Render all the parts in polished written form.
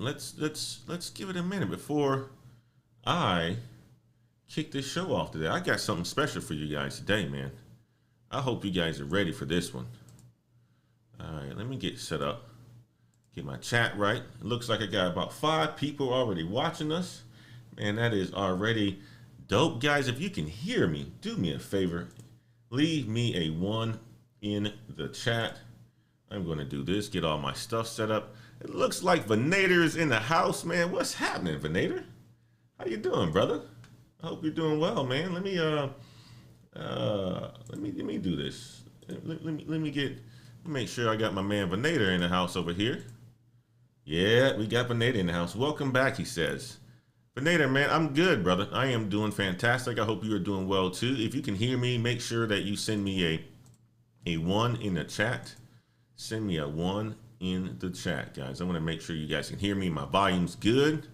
let's give it a minute before I kick this show off today. I got something special for you guys today, man. I hope you guys are ready for this one. All right, let me get set up. Get my chat right. It looks like I got about 5 people already watching us. Man, that is already dope. Guys, if you can hear me, do me a favor. Leave me a 1 in the chat. I'm going to do this, get all my stuff set up. It looks like Venator is in the house, man. What's happening, Venator? How you doing, brother? I hope you're doing well, man. Let me do this. Let me make sure I got my man Venator in the house over here. Yeah, we got Venator in the house. Welcome back, he says. Venator, man, I'm good, brother. I am doing fantastic. I hope you are doing well too. If you can hear me, make sure that you send me a 1 in the chat. Send me a 1 in the chat, guys. I want to make sure you guys can hear me. My volume's good.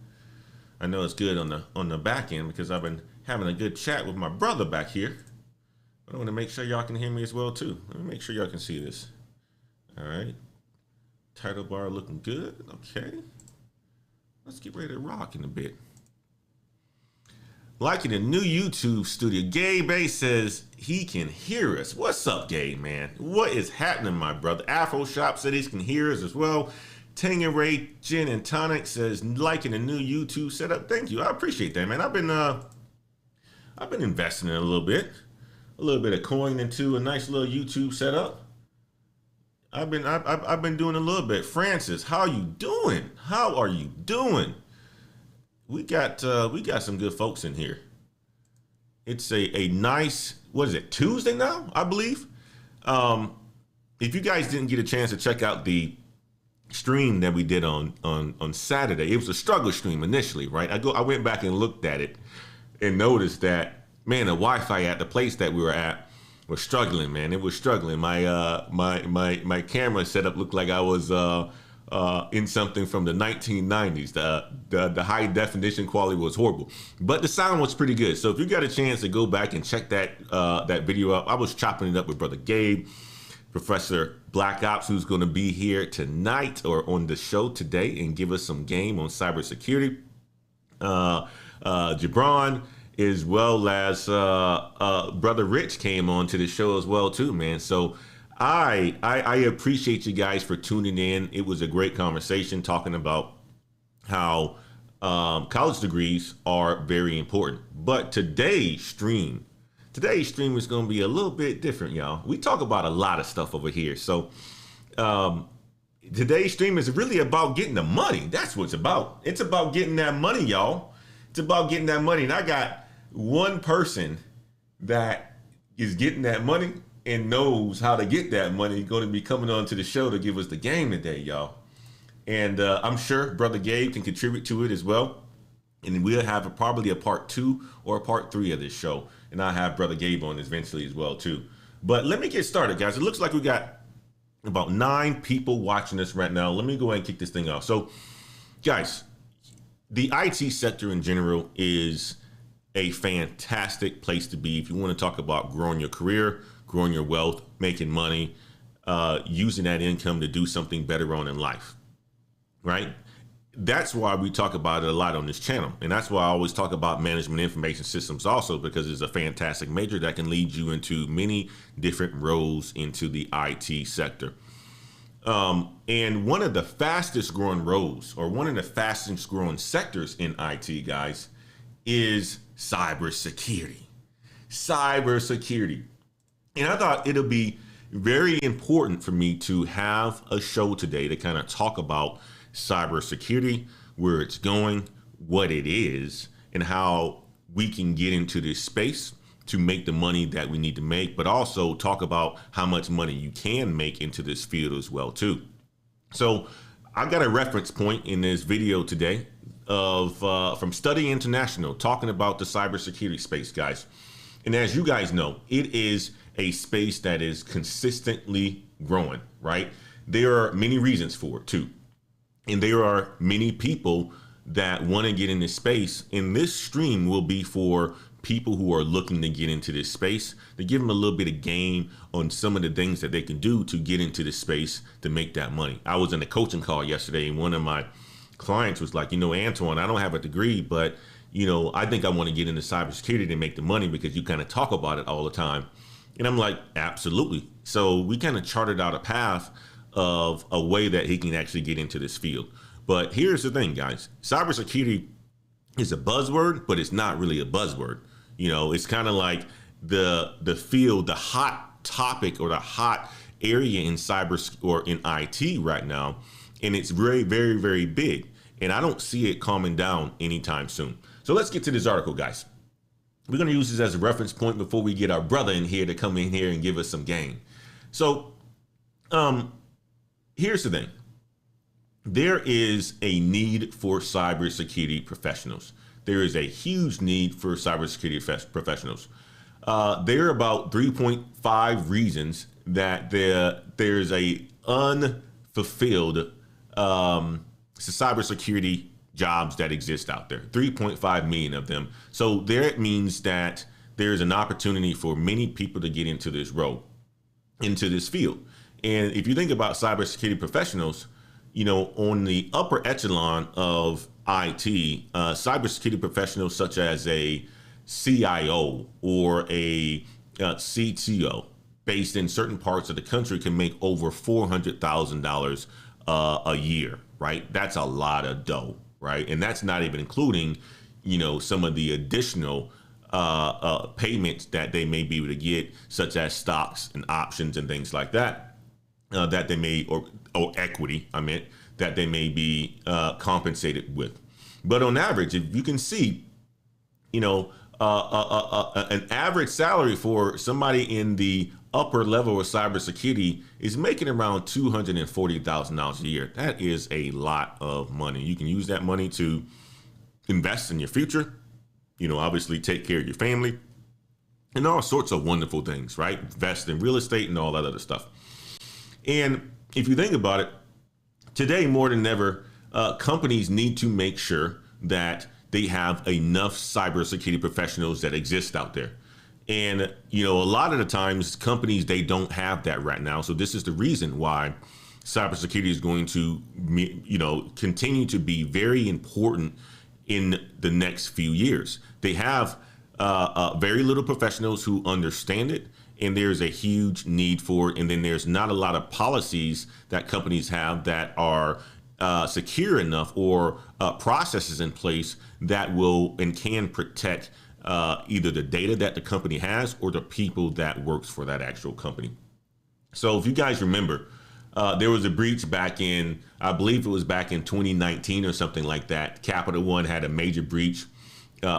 I know it's good on the back end because I've been having a good chat with my brother back here. But I want to make sure y'all can hear me as well too. Let me make sure y'all can see this. All right. Title bar looking good. Okay. Let's get ready to rock in a bit. Liking the new YouTube studio. Gabe A says he can hear us. What's up, Gabe, man? What is happening, my brother? Afro Shop said he can hear us as well. Tangeray Gin and Tonic says liking the new YouTube setup. Thank you. I appreciate that, man. I've been investing in a little bit of coin into a nice little YouTube setup. I've been doing a little bit. Francis, how you doing? How are you doing? We got some good folks in here. It's a nice, what is it, Tuesday now, I believe. If you guys didn't get a chance to check out the stream that we did on Saturday, it was a struggle stream initially, right? I went back and looked at it and noticed that, man, the Wi-Fi at the place that we were at was struggling, man. It was struggling. My camera setup looked like I was in something from the 1990s. The high definition quality was horrible, but the sound was pretty good. So if you got a chance to go back and check that video up, I was chopping it up with Brother Gabe, Professor Black Ops, who's going to be here tonight or on the show today and give us some game on cybersecurity. Gibran, as well as Brother Rich came on to the show as well too, man. So I appreciate you guys for tuning in. It was a great conversation talking about how college degrees are very important. But today's stream is going to be a little bit different, y'all. We talk about a lot of stuff over here. So today's stream is really about getting the money. That's what it's about. It's about getting that money, y'all. It's about getting that money. And I got one person that is getting that money and knows how to get that money going to be coming on to the show to give us the game today, y'all. And I'm sure Brother Gabe can contribute to it as well. And we'll have probably a part 2 or a part 3 of this show. And I'll have Brother Gabe on eventually as well too. But let me get started, guys. It looks like we got about 9 people watching this right now. Let me go ahead and kick this thing off. So, guys, the IT sector in general is a fantastic place to be if you want to talk about growing your career, growing your wealth, making money, using that income to do something better on in life, right? That's why we talk about it a lot on this channel. And that's why I always talk about management information systems also, because it's a fantastic major that can lead you into many different roles into the IT sector. And one of the fastest growing roles, or one of the fastest growing sectors in IT, guys, is cybersecurity. Cybersecurity. And I thought it'll be very important for me to have a show today to kind of talk about cybersecurity, where it's going, what it is, and how we can get into this space to make the money that we need to make, but also talk about how much money you can make into this field as well too. So I got a reference point in this video today of from Study International talking about the cybersecurity space, guys. And as you guys know, it is a space that is consistently growing, right? There are many reasons for it too. And there are many people that want to get in this space. And this stream will be for people who are looking to get into this space, to give them a little bit of game on some of the things that they can do to get into this space to make that money. I was in a coaching call yesterday, and one of my clients was like, Antoine, I don't have a degree, but I think I want to get into cybersecurity to make the money because you kind of talk about it all the time. And I'm like, absolutely. So we kind of charted out a path of a way that he can actually get into this field. But here's the thing, guys. Cybersecurity is a buzzword, but it's not really a buzzword. It's kind of like the field, the hot topic or the hot area in cyber or in IT right now. And it's very, very, very big. And I don't see it calming down anytime soon. So let's get to this article, guys. We're going to use this as a reference point before we get our brother in here to come in here and give us some game. So here's the thing. There is a need for cybersecurity professionals. There is a huge need for cybersecurity professionals. There are about 3.5 reasons that there's a unfulfilled cybersecurity jobs that exist out there, 3.5 million of them. So there it means that there's an opportunity for many people to get into this role, into this field. And if you think about cybersecurity professionals, on the upper echelon of IT, cybersecurity professionals such as a CIO or a CTO based in certain parts of the country can make over $400,000 a year, right? That's a lot of dough, right? And that's not even including, some of the additional payments that they may be able to get, such as stocks and options and things like that, that they may, or equity, that they may be compensated with. But on average, if you can see, an average salary for somebody in the upper level of cybersecurity is making around $240,000 a year. That is a lot of money. You can use that money to invest in your future, obviously take care of your family and all sorts of wonderful things, right? Invest in real estate and all that other stuff. And if you think about it, today more than ever, companies need to make sure that they have enough cybersecurity professionals that exist out there. And, a lot of the times companies, they don't have that right now. So this is the reason why cybersecurity is going to, continue to be very important in the next few years. They have very little professionals who understand it, and there's a huge need for it. And then there's not a lot of policies that companies have that are secure enough or processes in place that will and can protect either the data that the company has or the people that works for that actual company. So if you guys remember, there was a breach back in, I believe it was back in 2019 or something like that. Capital One had a major breach.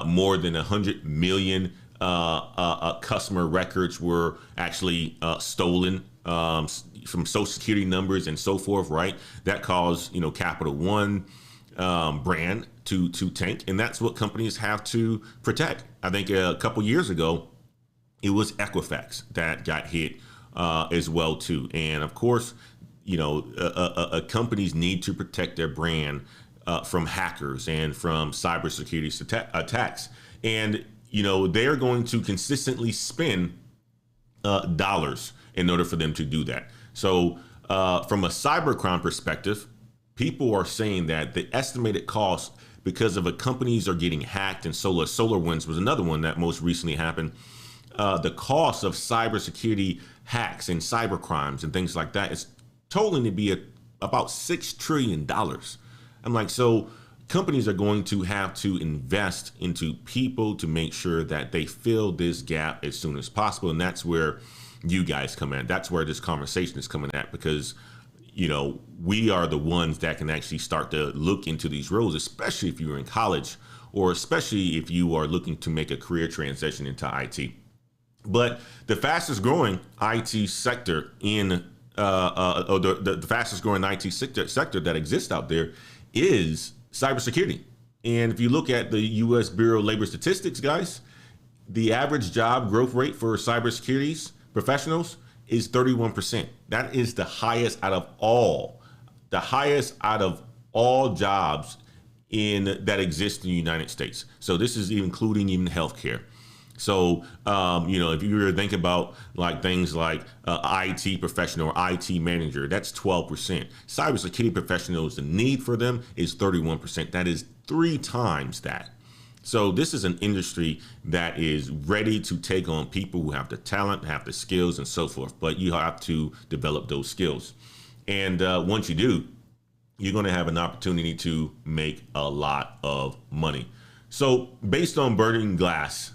More than 100 million customer records were actually stolen from Social Security numbers and so forth, right? That caused, Capital One brand to tank, and that's what companies have to protect. I think a couple years ago, it was Equifax that got hit as well too. And of course, companies need to protect their brand from hackers and from cybersecurity attacks. And, they're going to consistently spend dollars in order for them to do that. So from a cybercrime perspective, people are saying that the estimated cost, because of companies are getting hacked, and SolarWinds was another one that most recently happened. The cost of cybersecurity hacks and cyber crimes and things like that is totaling to be about $6 trillion. I'm like, so companies are going to have to invest into people to make sure that they fill this gap as soon as possible. And that's where you guys come in. That's where this conversation is coming at, because we are the ones that can actually start to look into these roles, especially if you're in college or especially if you are looking to make a career transition into IT. But the fastest growing IT sector the fastest growing IT sector that exists out there is cybersecurity. And if you look at the U.S. Bureau of Labor Statistics, guys, the average job growth rate for cybersecurity professionals is 31%. That is the highest out of all jobs that exist in the United States. So this is including even healthcare. So, if you were to think about like things like IT professional or IT manager, that's 12%. Cybersecurity professionals, the need for them is 31%. That is 3 times that. So this is an industry that is ready to take on people who have the talent, have the skills, and so forth. But you have to develop those skills. And once you do, you're going to have an opportunity to make a lot of money. So based on Burning Glass,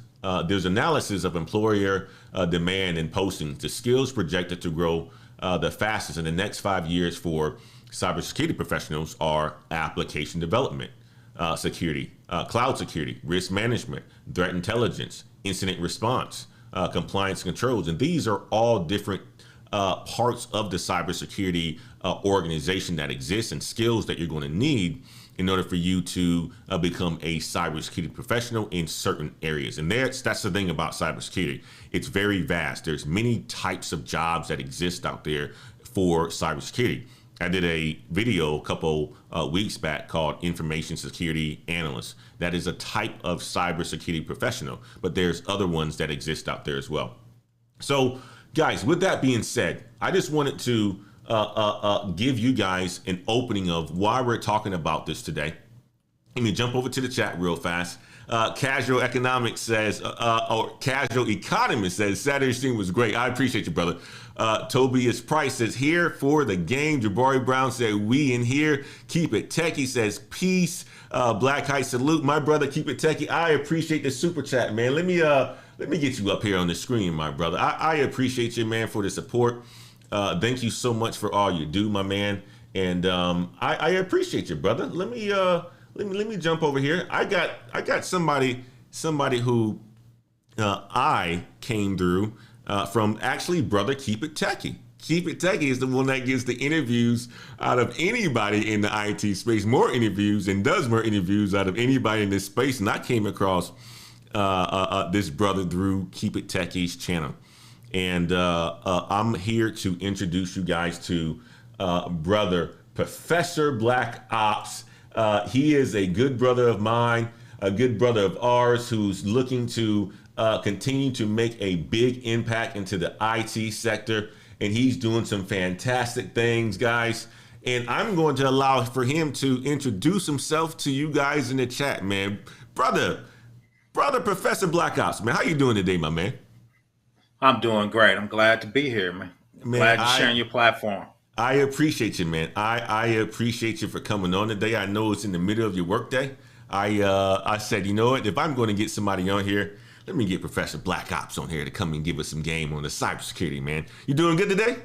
there's analysis of employer demand and postings. The skills projected to grow the fastest in the next 5 years for cybersecurity professionals are application development, security, cloud security, risk management, threat intelligence, incident response, compliance controls. And these are all different parts of the cybersecurity organization that exists and skills that you're going to need in order for you to become a cybersecurity professional in certain areas. And that's the thing about cybersecurity. It's very vast. There's many types of jobs that exist out there for cybersecurity. I did a video a couple weeks back called Information Security Analyst. That is a type of cybersecurity professional, but there's other ones that exist out there as well. So guys, with that being said, I just wanted to give you guys an opening of why we're talking about this today. Let me jump over to the chat real fast. Casual Economics says, or Casual Economist says, Saturday stream was great. I appreciate you, brother. Tobias Price says, here for the game. Jabari Brown said, we in here. Keep it techie says, peace. Black Height salute. My brother, keep it techie. I appreciate the super chat, man. Let me get you up here on the screen, my brother. I appreciate you, man, for the support. Thank you so much for all you do, my man. And I appreciate you, brother. Let me jump over here. I got somebody who I came through from actually brother Keep It Techie. Keep It Techie is the one that gives the interviews out of anybody in the IT space, more interviews and does more interviews out of anybody in this space. And I came across this brother through Keep It Techie's channel. And I'm here to introduce you guys to brother Professor Black Ops. He is a good brother of mine, a good brother of ours who's looking to continue to make a big impact into the IT sector. And he's doing some fantastic things, guys. And I'm going to allow for him to introduce himself to you guys in the chat, man. Brother Professor Black Ops, man, how you doing today, my man? I'm doing great. I'm glad to be here, man. Glad you're sharing your platform. I appreciate you, man. I appreciate you for coming on today. I know it's in the middle of your workday. I said, you know what? If I'm going to get somebody on here, let me get Professor Black Ops on here to come and give us some game on the cybersecurity, man. You doing good today?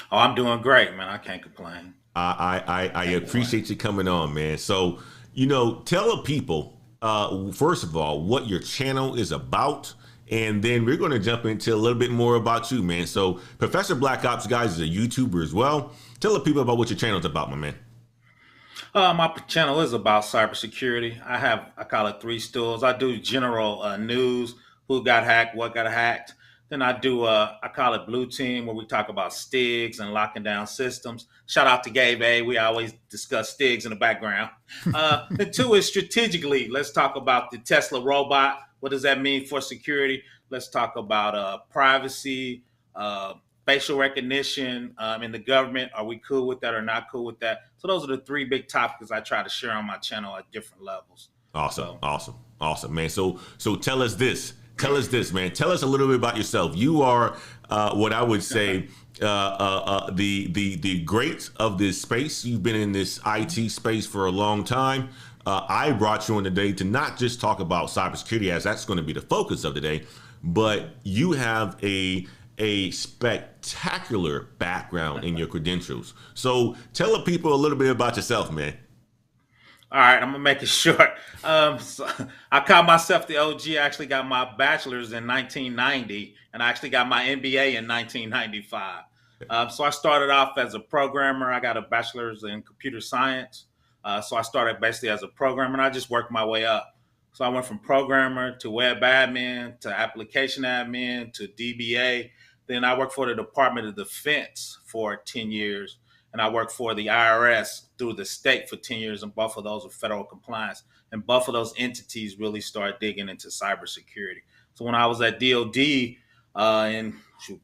Oh, I'm doing great, man. I can't complain. I appreciate you coming on, man. So, tell the people, first of all, what your channel is about. And then we're going to jump into a little bit more about you, man. So Professor Black Ops, guys, is a YouTuber as well. Tell the people about what your channel is about, my man. My channel is about cybersecurity. I call it 3 stools. I do general news, who got hacked, what got hacked. Then I do, I call it Blue Team, where we talk about STIGs and locking down systems. Shout out to Gabe A. We always discuss STIGs in the background. The 2 is strategically. Let's talk about the Tesla robot. What does that mean for security? Let's talk about privacy, facial recognition in the government. Are we cool with that or not cool with that? So those are the 3 big topics I try to share on my channel at different levels. Awesome, man. So tell us this, man. Tell us a little bit about yourself. You are what I would say the greats of this space. You've been in this IT space for a long time. I brought you on today to not just talk about cybersecurity, as that's going to be the focus of the day, but you have a spectacular background in your credentials. So tell the people a little bit about yourself, man. All right, I'm gonna make it short. So I call myself the OG. I actually got my bachelor's in 1990, and I actually got my MBA in 1995. So I started off as a programmer. I got a bachelor's in computer science. So I started basically as a programmer, and I just worked my way up. So I went from programmer to web admin to application admin to DBA. Then I worked for the Department of Defense for 10 years. and I worked for the IRS through the state for 10 years, and both of those are federal compliance. And both of those entities really started digging into cybersecurity. So when I was at DOD in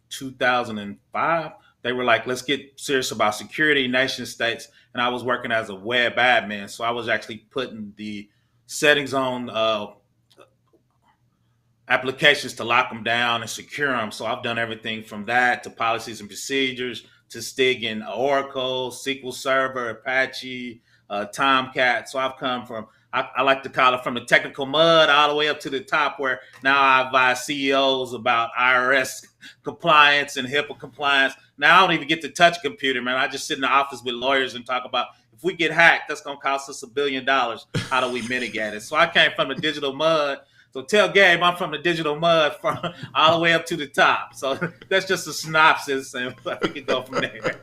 2005, they were like, let's get serious about security, nation states. And I was working as a web admin. So I was actually putting the settings on applications to lock them down and secure them. So I've done everything from that to policies and procedures to STIG in Oracle, SQL Server, Apache, Tomcat. So I've come from, I like to call it from the technical mud all the way up to the top, where now I advise CEOs about IRS compliance and HIPAA compliance. Now I don't even get to touch a computer, man. I just sit in the office with lawyers and talk about, if we get hacked, that's going to cost us $1 billion. How do we mitigate it? So I came from the digital mud. So tell Gabe I'm from the digital mud from all the way up to the top. So that's just a synopsis, and we can go from there.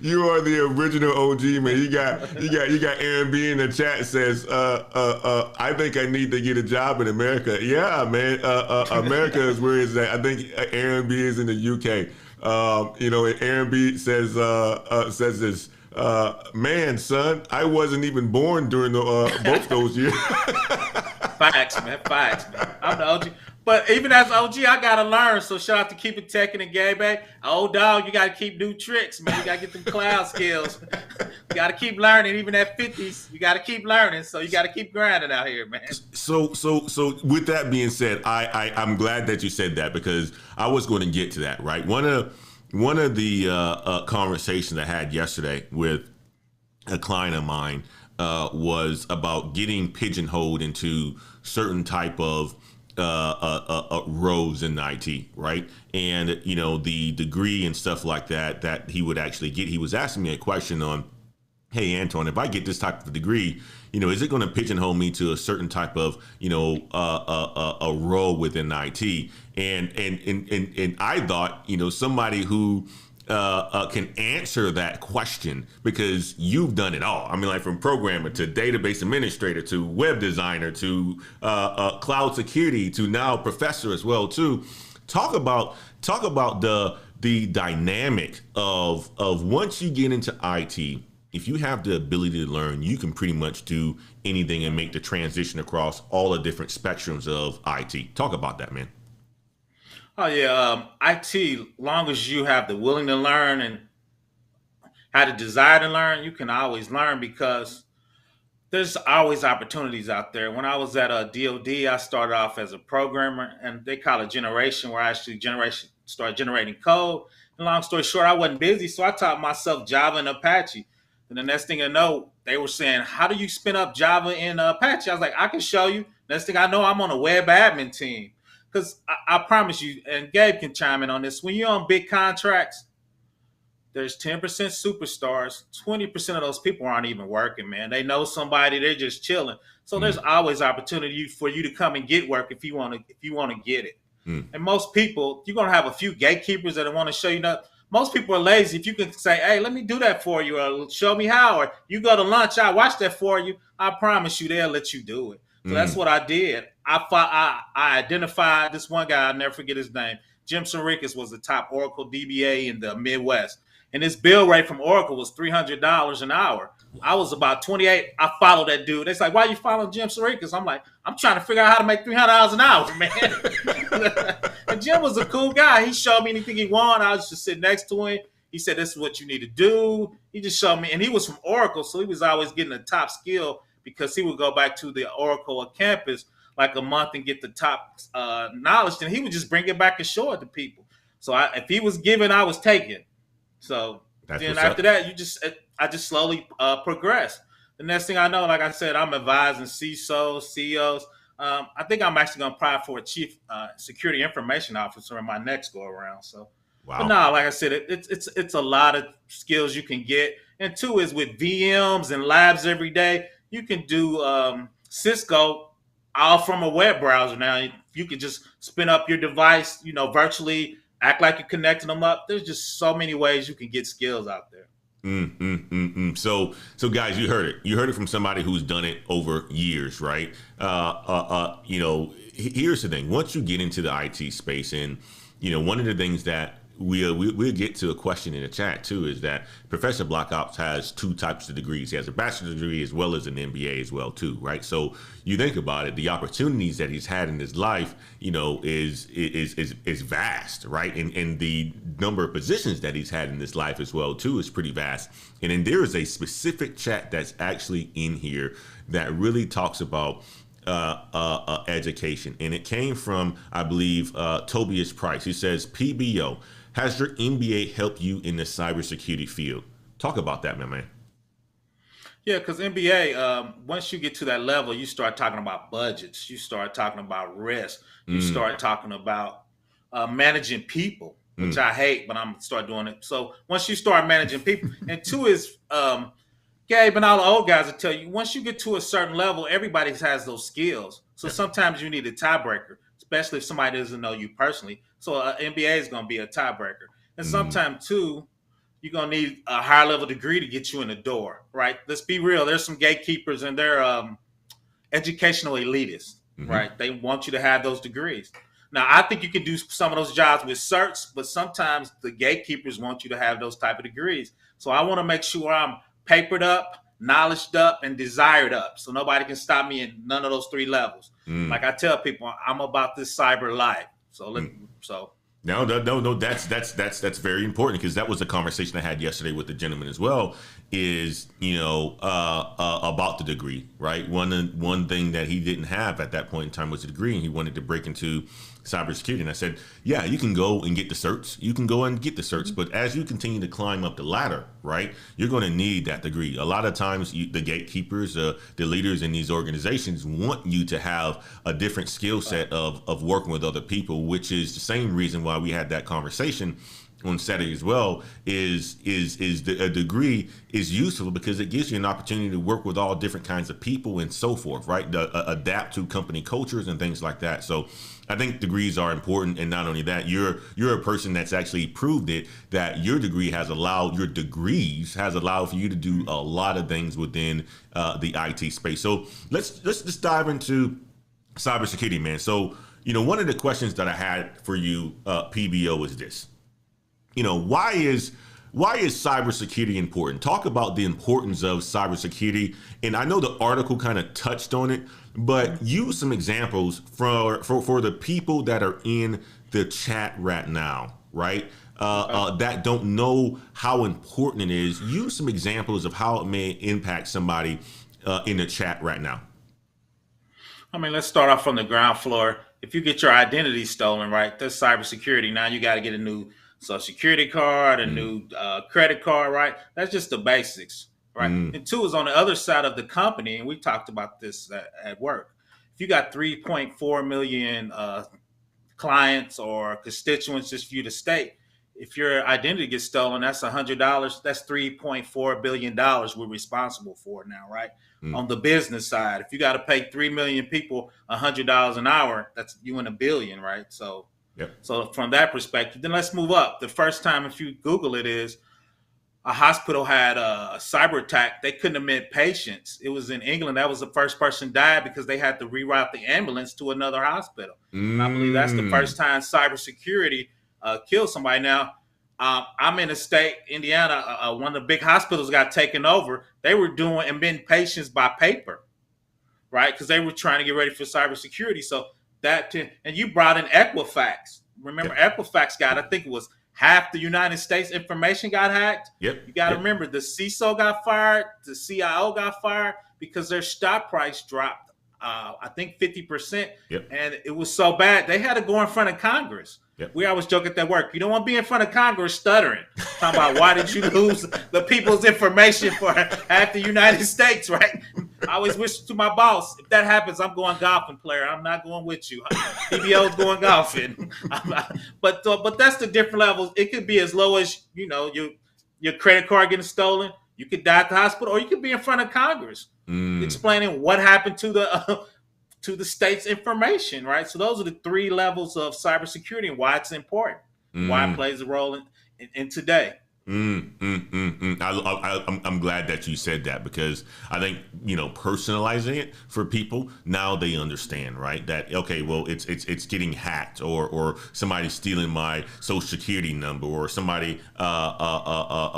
You are the original OG, man. You got Aaron B in the chat says, I think I need to get a job in America. Yeah, man. America is where it's at. I think Aaron B is in the UK. And Aaron B says this. Man, son, I wasn't even born during the both those years. Facts, man. I'm the OG. But even as OG, I gotta learn. So shout out to Keep It Techin' and Gabe. Old dog, you gotta keep new tricks, man. You gotta get them cloud skills. You gotta keep learning. Even at 50s, you gotta keep learning. So you gotta keep grinding out here, man. So with that being said, I'm glad that you said that, because I was going to get to that, right? One of the conversations I had yesterday with a client of mine was about getting pigeonholed into certain type of roles in IT, right? And, the degree and stuff like that he would actually get. He was asking me a question on, hey, Anton, if I get this type of degree, is it going to pigeonhole me to a certain type of, a role within IT? And I thought, somebody who can answer that question, because you've done it all. I mean, like from programmer to database administrator to web designer to cloud security to now professor as well too. Talk about the dynamic of once you get into IT. If you have the ability to learn, you can pretty much do anything and make the transition across all the different spectrums of IT. Talk about that, man. Oh yeah, IT. Long as you have the willing to learn and have the desire to learn, you can always learn, because there's always opportunities out there. When I was at DoD, I started off as a programmer, and they call it generation, where I actually started generating code. And long story short, I wasn't busy, so I taught myself Java and Apache. And the next thing I know, they were saying, how do you spin up Java in Apache? I was like, I can show you. Next thing I know, I'm on a web admin team. Because I promise you, and Gabe can chime in on this, when you're on big contracts, there's 10% superstars. 20% of those people aren't even working, man. They know somebody, they're just chilling. So there's always opportunity for you to come and get work if you want to get it. And most people, you're gonna have a few gatekeepers that want to show you nothing. Most people are lazy. If you can say, hey, let me do that for you, or show me how, or you go to lunch, I'll watch that for you, I promise you they'll let you do it. So that's what I did. I identified this one guy, I'll never forget his name. Jim Sarikas was the top Oracle DBA in the Midwest. And his bill rate from Oracle was $300 an hour. I was about 28. I followed that dude. It's like, why are you following Jim Sarikas? I'm like, I'm trying to figure out how to make $300 an hour, man. And Jim was a cool guy. He showed me anything he wanted. I was just sitting next to him. He said, this is what you need to do. He just showed me. And he was from Oracle, so he was always getting the top skill, because he would go back to the Oracle campus like a month and get the top knowledge. And he would just bring it back and show it to people. So if he was giving, I was taking. So then after that, I just slowly progressed. The next thing I know, like I said, I'm advising CISOs, CEOs. I think I'm actually going to apply for a chief security information officer in my next go around. So, wow. But no, like I said, it's a lot of skills you can get. And two is with VMs and labs every day, you can do Cisco all from a web browser. Now you can just spin up your device, virtually, act like you're connecting them up. There's just so many ways you can get skills out there. So guys, you heard it. You heard it from somebody who's done it over years, right? Here's the thing. Once you get into the IT space, and one of the things that we'll get to a question in the chat too. Is that Professor Black Ops has two types of degrees. He has a bachelor's degree as well as an MBA as well too, right? So you think about it, the opportunities that he's had in his life, is vast, right? And the number of positions that he's had in his life as well too is pretty vast. And then there is a specific chat that's actually in here that really talks about education, and it came from, I believe, Tobias Price. He says, PBO, has your MBA helped you in the cybersecurity field? Talk about that, my man. Yeah, because MBA, once you get to that level, you start talking about budgets, you start talking about risk, you start talking about managing people, which I hate, but I'm gonna start doing it. So once you start managing people, and two is Gabe and all the old guys will tell you, once you get to a certain level, everybody has those skills. So sometimes you need a tiebreaker, especially if somebody doesn't know you personally. So an MBA is going to be a tiebreaker. And sometimes, too, you're going to need a higher level degree to get you in the door, right? Let's be real. There's some gatekeepers and they're educational elitists, right? They want you to have those degrees. Now, I think you can do some of those jobs with certs, but sometimes the gatekeepers want you to have those type of degrees. So I want to make sure I'm papered up, knowledged up, and desired up. So nobody can stop me in none of those three levels. Like I tell people, I'm about this cyber life. So No, that's very important, because that was a conversation I had yesterday with the gentleman as well. Is about the degree, right? One thing that he didn't have at that point in time was a degree, and he wanted to break into cybersecurity. And I said, yeah, you can go and get the certs. You can go and get the certs, but as you continue to climb up the ladder, right, you're going to need that degree. A lot of times, the gatekeepers, the leaders in these organizations want you to have a different skill set of working with other people, which is the same reason why we had that conversation on Saturday as well. A degree is useful because it gives you an opportunity to work with all different kinds of people and so forth, right? Adapt to company cultures and things like that. So I think degrees are important, and not only that, you're a person that's actually proved it, that your degrees has allowed for you to do a lot of things within the IT space. So let's just dive into cybersecurity, man. So one of the questions that I had for you, PBO, is this. Why is cybersecurity important? Talk about the importance of cybersecurity. And I know the article kind of touched on it, but use some examples for the people that are in the chat right now, right? That don't know how important it is. Use some examples of how it may impact somebody in the chat right now. I mean, let's start off from the ground floor. If you get your identity stolen, right, that's cybersecurity. Now you got to get a new Social Security card, a new credit card, right? That's just the basics, right? And two is on the other side of the company, and we talked about this at work. If you got 3.4 million clients or constituents just for you to state, if your identity gets stolen, that's $100. That's $3.4 billion we're responsible for now, right? On the business side, if you got to pay 3 million people $100 an hour, that's you in $1 billion, right? So. Yep. So from that perspective, then let's move up. The first time, if you Google it, is a hospital had a cyber attack. They couldn't admit patients. It was in England. That was the first person died because they had to reroute the ambulance to another hospital. And I believe that's the first time cybersecurity killed somebody. Now, I'm in a state, Indiana, one of the big hospitals got taken over. They were doing admitting patients by paper, right? Because they were trying to get ready for cybersecurity. So and you brought in Equifax. Remember, Equifax got, I think it was half the United States information got hacked. Yep. You got to remember, the CISO got fired, the CIO got fired because their stock price dropped, I think 50%. Yep. And it was so bad, they had to go in front of Congress. Yep. We always joke at that work. You don't want to be in front of Congress stuttering. Talking about why did you lose the people's information for half the United States, right? I always wish to my boss, if that happens, I'm going golfing, player. I'm not going with you. PBO's going golfing. But that's the different levels. It could be as low as, your credit card getting stolen. You could die at the hospital, or you could be in front of Congress explaining what happened to the state's information, right? So those are the three levels of cybersecurity and why it's important, why it plays a role in today. I'm glad that you said that, because I think, personalizing it for people, now they understand, right? That, okay, well, it's getting hacked, or somebody stealing my social security number, or somebody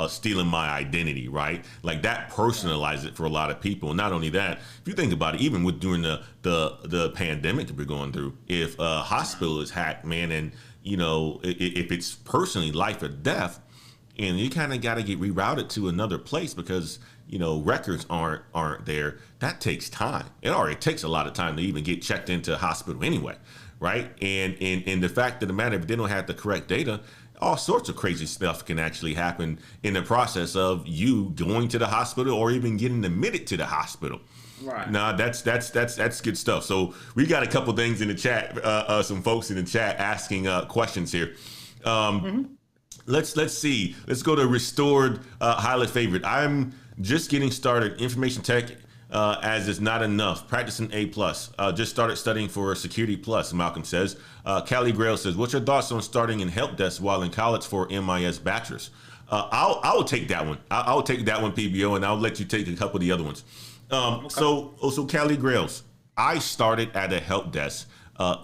stealing my identity, right? Like that personalizes it for a lot of people. And not only that, if you think about it, even with during the pandemic that we're going through, if a hospital is hacked, man, and if it's personally life or death, and you kind of got to get rerouted to another place because records aren't there. That takes time. It already takes a lot of time to even get checked into a hospital anyway, right? And the fact of the matter, if they don't have the correct data, all sorts of crazy stuff can actually happen in the process of you going to the hospital or even getting admitted to the hospital. Right. Nah, that's good stuff. So we got a couple things in the chat, some folks in the chat asking questions here. Let's see. Let's go to Restored Highly Favored. I'm just getting started. Information tech as is not enough. Practicing A+. Just started studying for Security Plus, Malcolm says. Callie Grail says, what's your thoughts on starting in help desk while in college for MIS bachelor's? I'll take that one. I'll take that one, PBO, and I'll let you take a couple of the other ones. Okay. So Callie Grails, I started at a help desk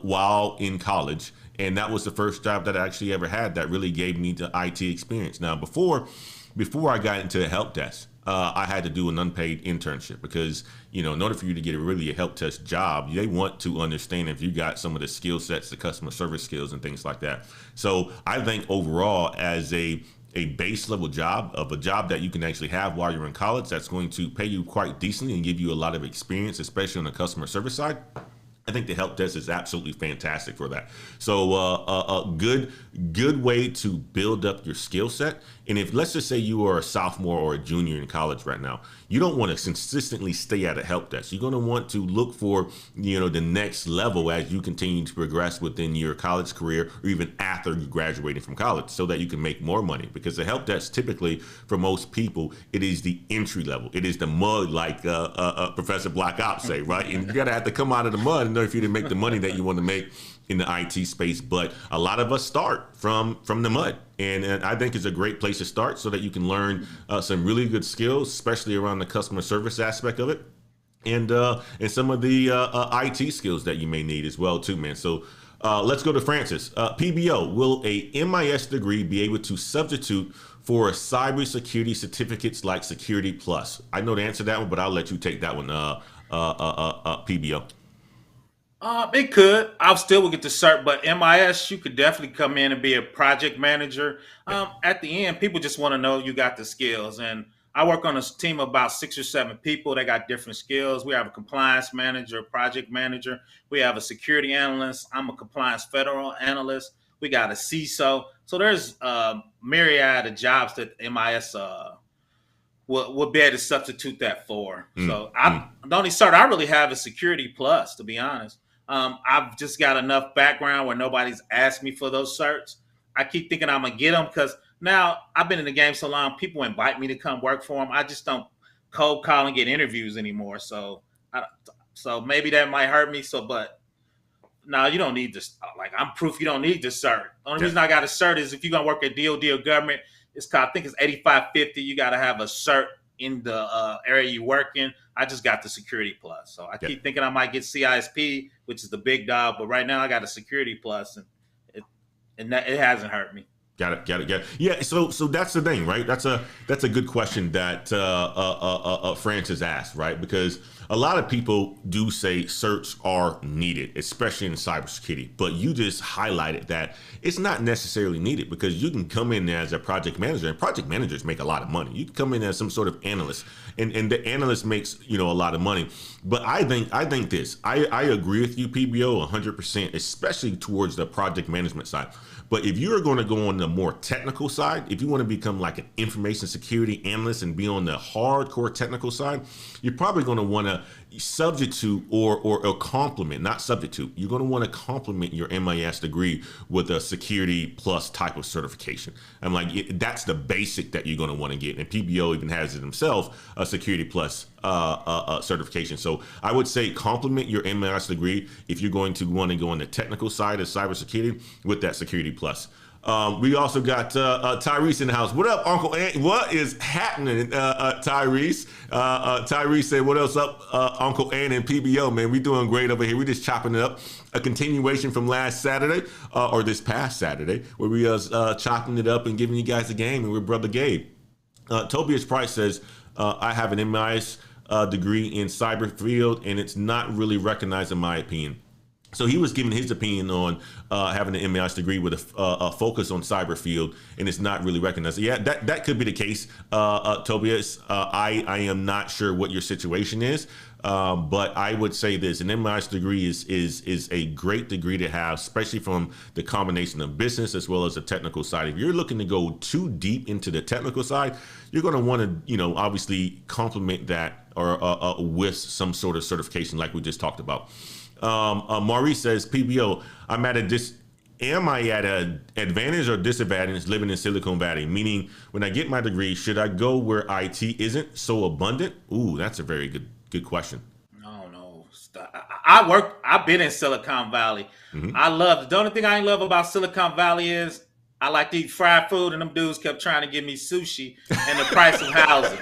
while in college. And that was the first job that I actually ever had that really gave me the IT experience. Now, before I got into the help desk, I had to do an unpaid internship because, in order for you to get a help desk job, they want to understand if you got some of the skill sets, the customer service skills and things like that. So I think overall, as a base level job, of a job that you can actually have while you're in college, that's going to pay you quite decently and give you a lot of experience, especially on the customer service side, I think the help desk is absolutely fantastic for that. So a good way to build up your skill set. And if, let's just say you are a sophomore or a junior in college right now, you don't want to consistently stay at a help desk. You're going to want to look for, the next level as you continue to progress within your college career, or even after you graduated from college, so that you can make more money. Because the help desk, typically for most people, it is the entry level. It is the mud, like Professor Black Ops say, right? And you got to have to come out of the mud in order for you to make the money that you want to make in the IT space. But a lot of us start from the mud, and I think it's a great place to start so that you can learn some really good skills, especially around the customer service aspect of it, and some of the IT skills that you may need as well too, man. So let's go to Francis. PBO, will a MIS degree be able to substitute for cybersecurity certificates like Security Plus? I know the answer to that one, but I'll let you take that one, PBO. It could. I still would get the cert, but MIS, you could definitely come in and be a project manager. At the end, people just want to know you got the skills. And I work on a team of about 6 or 7 people. They got different skills. We have a compliance manager, a project manager. We have a security analyst. I'm a compliance federal analyst. We got a CISO. So there's a myriad of jobs that MIS would be able to substitute that for. So the only cert I really have is Security Plus, to be honest. I've just got enough background where nobody's asked me for those certs. I keep thinking I'm going to get them because now I've been in the game so long, people invite me to come work for them. I just don't cold call and get interviews anymore. So maybe that might hurt me. But no, you don't need this. Like, I'm proof you don't need this cert. The only reason I got a cert is if you're going to work at DOD or government, it's called, I think it's 8550. You got to have a cert in the area you work in. I just got the Security Plus. So I keep thinking I might get CISP, which is the big dog. But right now I got a Security Plus, and it hasn't hurt me. Got it. Yeah, so that's the thing, right? That's a good question that Francis asked, right? Because a lot of people do say certs are needed, especially in cybersecurity. But you just highlighted that it's not necessarily needed, because you can come in as a project manager, and project managers make a lot of money. You can come in as some sort of analyst, and the analyst makes a lot of money. But I think this. I agree with you, PBO, 100%, especially towards the project management side. But if you're going to go on the more technical side, if you want to become like an information security analyst and be on the hardcore technical side, you're probably going to want to substitute or complement, not substitute. You're going to want to complement your MIS degree with a Security Plus type of certification. I'm like, that's the basic that you're going to want to get. And PBO even has it himself, a Security Plus certification. So I would say complement your MIS degree if you're going to want to go on the technical side of cybersecurity with that Security Plus We also got Tyrese in the house. What up, Uncle Ant? What is happening, Tyrese? Tyrese said, what else up, Uncle Ant and PBO, man? We doing great over here. We just chopping it up. A continuation from last Saturday, or this past Saturday, where we was chopping it up and giving you guys a game, and we're Brother Gabe. Tobias Price says, I have an MIS degree in cyber field, and it's not really recognized in my opinion. So he was giving his opinion on having an MIS degree with a focus on cyber field, and it's not really recognized. Yeah, that could be the case, Tobias. I am not sure what your situation is, but I would say this: an MIS degree is a great degree to have, especially from the combination of business as well as the technical side. If you're looking to go too deep into the technical side, you're going to want to, obviously complement that or with some sort of certification, like we just talked about. Maurice says, PBO, am I at an advantage or disadvantage living in Silicon Valley? Meaning, when I get my degree, should I go where IT isn't so abundant? Ooh, that's a very good question. No. I've been in Silicon Valley. Mm-hmm. The only thing I ain't love about Silicon Valley is I like to eat fried food, and them dudes kept trying to give me sushi and the price of housing.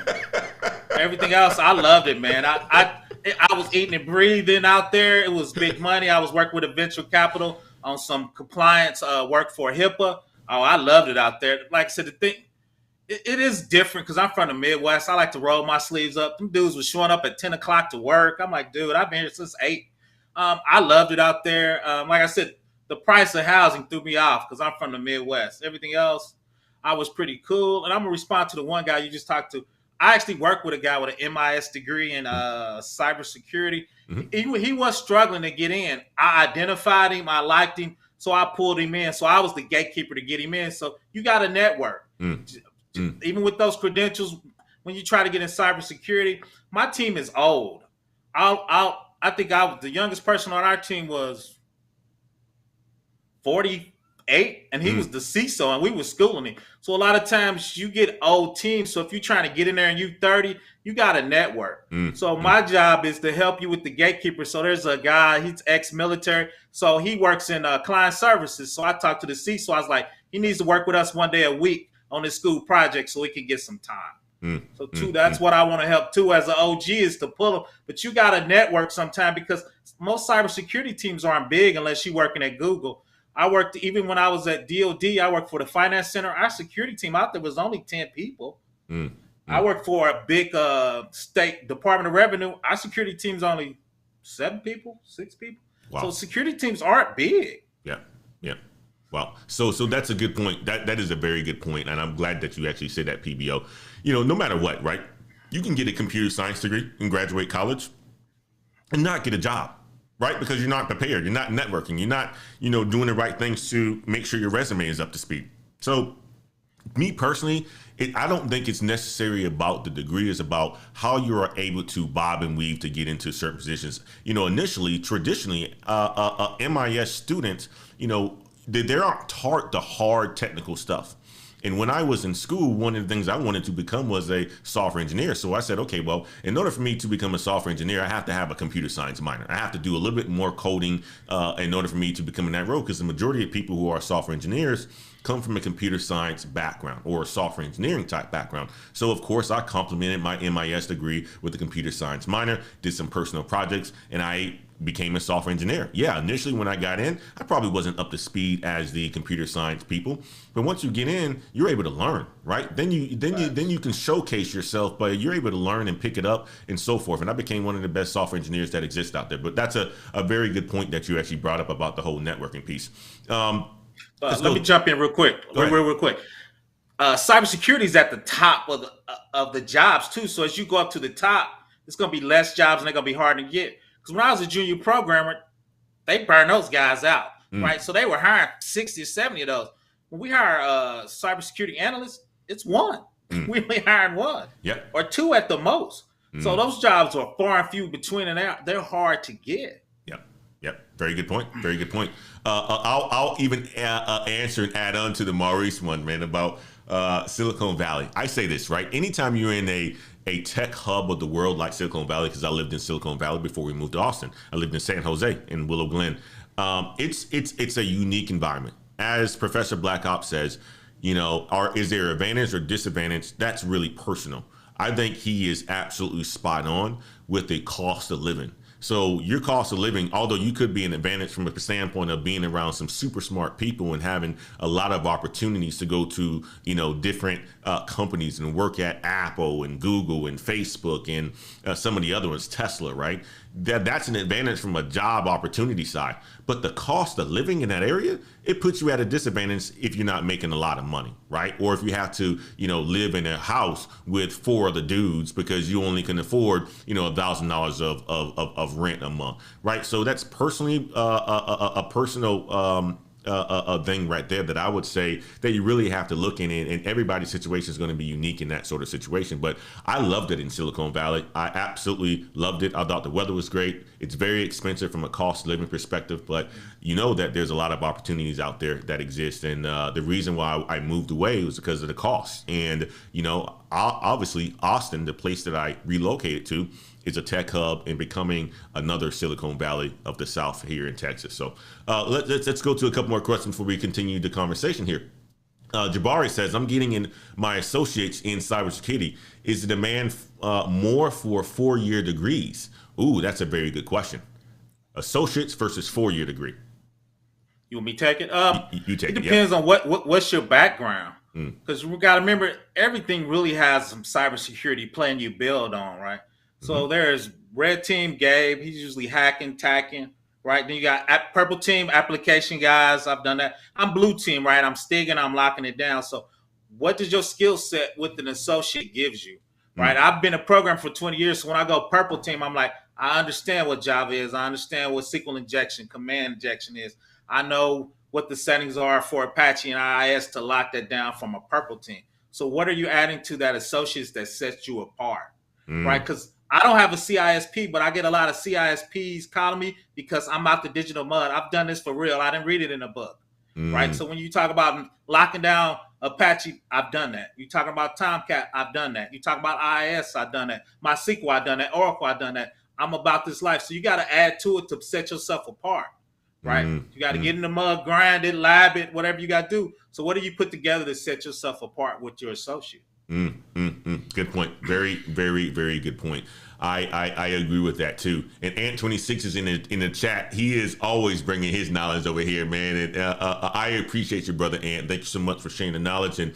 Everything else, I loved it, man. I was eating and breathing out there. It was big money. I was working with a venture capital on some compliance work for HIPAA. Oh, I loved it out there. Like I said, the thing, it is different because I'm from the Midwest. I like to roll my sleeves up. Them dudes was showing up at 10 o'clock to work. I'm like, dude, I've been here since 8. I loved it out there. Like I said, the price of housing threw me off because I'm from the Midwest. Everything else, I was pretty cool. And I'm going to respond to the one guy you just talked to. I actually worked with a guy with an MIS degree in cybersecurity. Mm-hmm. He was struggling to get in. I identified him. I liked him. So I pulled him in. So I was the gatekeeper to get him in. So you got a network. Even with those credentials, when you try to get in cybersecurity, my team is old. I think the youngest person on our team was 48, and he was the CISO, and we were schooling him. So a lot of times you get old teams. So if you're trying to get in there and you 30, you got a network. So my job is to help you with the gatekeeper. So there's a guy, he's ex-military. So he works in client services. So I talked to the CISO. I was like, he needs to work with us one day a week on this school project so he can get some time. So that's what I want to help too as an OG is to pull them. But you got a network sometime because most cybersecurity teams aren't big unless you're working at Google. I worked, even when I was at DOD, I worked for the finance center. Our security team out there was only 10 people. I worked for a big state Department of Revenue. Our security team's only 7 people, 6 people. Wow. So security teams aren't big. Yeah. Wow. So that's a good point. That is a very good point, and I'm glad that you actually said that, PBO. No matter what, right? You can get a computer science degree and graduate college and not get a job. Right? Because you're not prepared. You're not networking. You're not, doing the right things to make sure your resume is up to speed. So me personally, I don't think it's necessarily about the degree. It's about how you are able to bob and weave to get into certain positions. Traditionally, MIS students, they aren't taught the hard technical stuff. And when I was in school, one of the things I wanted to become was a software engineer. So I said, okay, well, in order for me to become a software engineer, I have to have a computer science minor. I have to do a little bit more coding in order for me to become in that role, because the majority of people who are software engineers come from a computer science background or a software engineering type background. So of course I complemented my MIS degree with a computer science minor, did some personal projects, and I became a software engineer. Yeah, initially when I got in, I probably wasn't up to speed as the computer science people, but once you get in, you're able to learn, right? Then you can showcase yourself, but you're able to learn and pick it up and so forth. And I became one of the best software engineers that exist out there. But that's a very good point that you actually brought up about the whole networking piece. Let me jump in real quick. Real quick. Cybersecurity is at the top of the jobs too. So as you go up to the top, it's going to be less jobs and they're going to be hard to get. Because when I was a junior programmer, they burned those guys out, right? So they were hiring 60 or 70 of those. When we hire a cybersecurity analyst, it's one. We only hired one or 2 at the most. So those jobs are far and few between, and they're hard to get. Yep. Very good point. I'll even answer and add on to the Maurice one, man, about Silicon Valley. I say this, right? Anytime you're in a tech hub of the world like Silicon Valley, because I lived in Silicon Valley before we moved to Austin. I lived in San Jose in Willow Glen. It's a unique environment. as Professor Black Ops says, is there advantage or disadvantage? That's really personal. I think he is absolutely spot on with the cost of living. So your cost of living, although you could be an advantage from a standpoint of being around some super smart people and having a lot of opportunities to go to, different companies and work at Apple and Google and Facebook and some of the other ones, Tesla, right? That's an advantage from a job opportunity side. But the cost of living in that area, it puts you at a disadvantage if you're not making a lot of money, right? Or if you have to, live in a house with 4 other dudes because you only can afford, $1,000 of rent a month, right? So that's personally a personal a thing right there that I would say that you really have to look in, and everybody's situation is going to be unique in that sort of situation. But I loved it in Silicon Valley. I absolutely loved it. I thought the weather was great. It's very expensive from a cost of living perspective, but that there's a lot of opportunities out there that exist. And the reason why I moved away was because of the cost. And, obviously Austin, the place that I relocated to, is a tech hub and becoming another Silicon Valley of the South here in Texas. So let's go to a couple more questions before we continue the conversation here. Jabari says, I'm getting in my associates in cybersecurity. Is the demand more for 4-year degrees? Ooh, that's a very good question. Associates versus 4-year degree. You want me to take it? You take it. It depends on what's your background. Because we got to remember, everything really has some cybersecurity plan you build on, right? So there's red team Gabe. He's usually hacking, tacking, right? Then you got purple team application guys. I've done that. I'm blue team, right? I'm stigging, I'm locking it down. So what does your skill set with an associate gives you, right? I've been a programmer for 20 years. So when I go purple team, I'm like, I understand what Java is. I understand what SQL injection, command injection is. I know what the settings are for Apache and IIS to lock that down from a purple team. So what are you adding to that associates that sets you apart, right? Because I don't have a CISP, but I get a lot of CISPs calling me because I'm out the digital mud. I've done this for real. I didn't read it in a book, right? So when you talk about locking down Apache, I've done that. You talking about Tomcat, I've done that. You talk about IIS, I've done that. MySQL, I've done that. Oracle, I've done that. I'm about this life. So you got to add to it to set yourself apart, right? You got to get in the mud, grind it, lab it, whatever you got to do. So what do you put together to set yourself apart with your associate? Good point. Very, very, very good point. I agree with that too. And Ant26 is in the chat. He is always bringing his knowledge over here, man. And I appreciate you, brother Ant. Thank you so much for sharing the knowledge and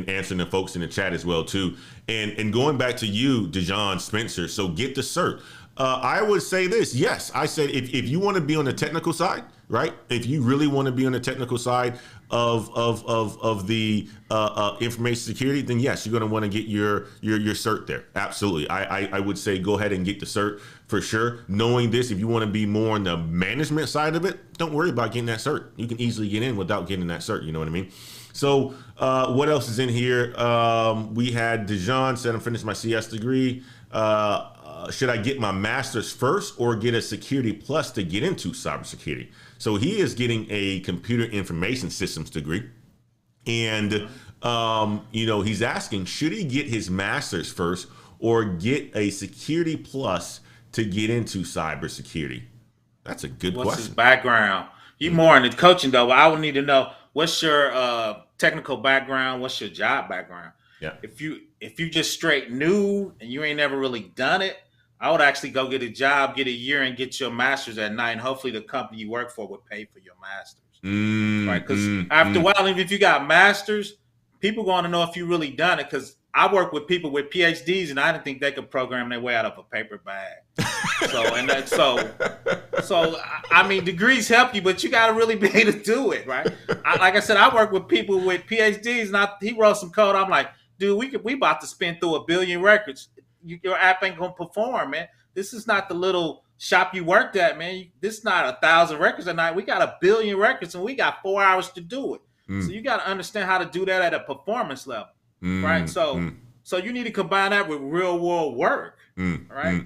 answering the folks in the chat as well too. And going back to you, Dejon Spencer. So get the cert. I would say this. Yes, I said if you want to be on the technical side, right? If you really want to be on the technical side of the information security, then yes, you're going to want to get your cert there. Absolutely. I would say go ahead and get the cert for sure. Knowing this, if you want to be more on the management side of it, don't worry about getting that cert. You can easily get in without getting that cert. You know what I mean? So what else is in here? We had Dejon said, I'm finished my CS degree. Should I get my master's first or get a security plus to get into cybersecurity? So he is getting a computer information systems degree. And, he's asking, should he get his master's first or get a security plus to get into cybersecurity? That's a good question. What's his background? You more in the coaching, though. I would need to know, what's your technical background? What's your job background? Yeah. If you just straight new and you ain't never really done it, I would actually go get a job, get a year, and get your master's at night. And hopefully the company you work for would pay for your master's. Right? Because after a while, even if you got masters, people want to know if you really done it. Because I work with people with PhDs, and I didn't think they could program their way out of a paper bag. So I mean, degrees help you, but you got to really be able to do it, right? Like I said, I work with people with PhDs, and he wrote some code. I'm like, dude, we about to spin through 1 billion records. Your app ain't gonna perform, man. This is not the little shop you worked at, man. This is not 1,000 records a night. We got 1 billion records, and we got 4 hours to do it. So you got to understand how to do that at a performance level, right? So you need to combine that with real world work, right?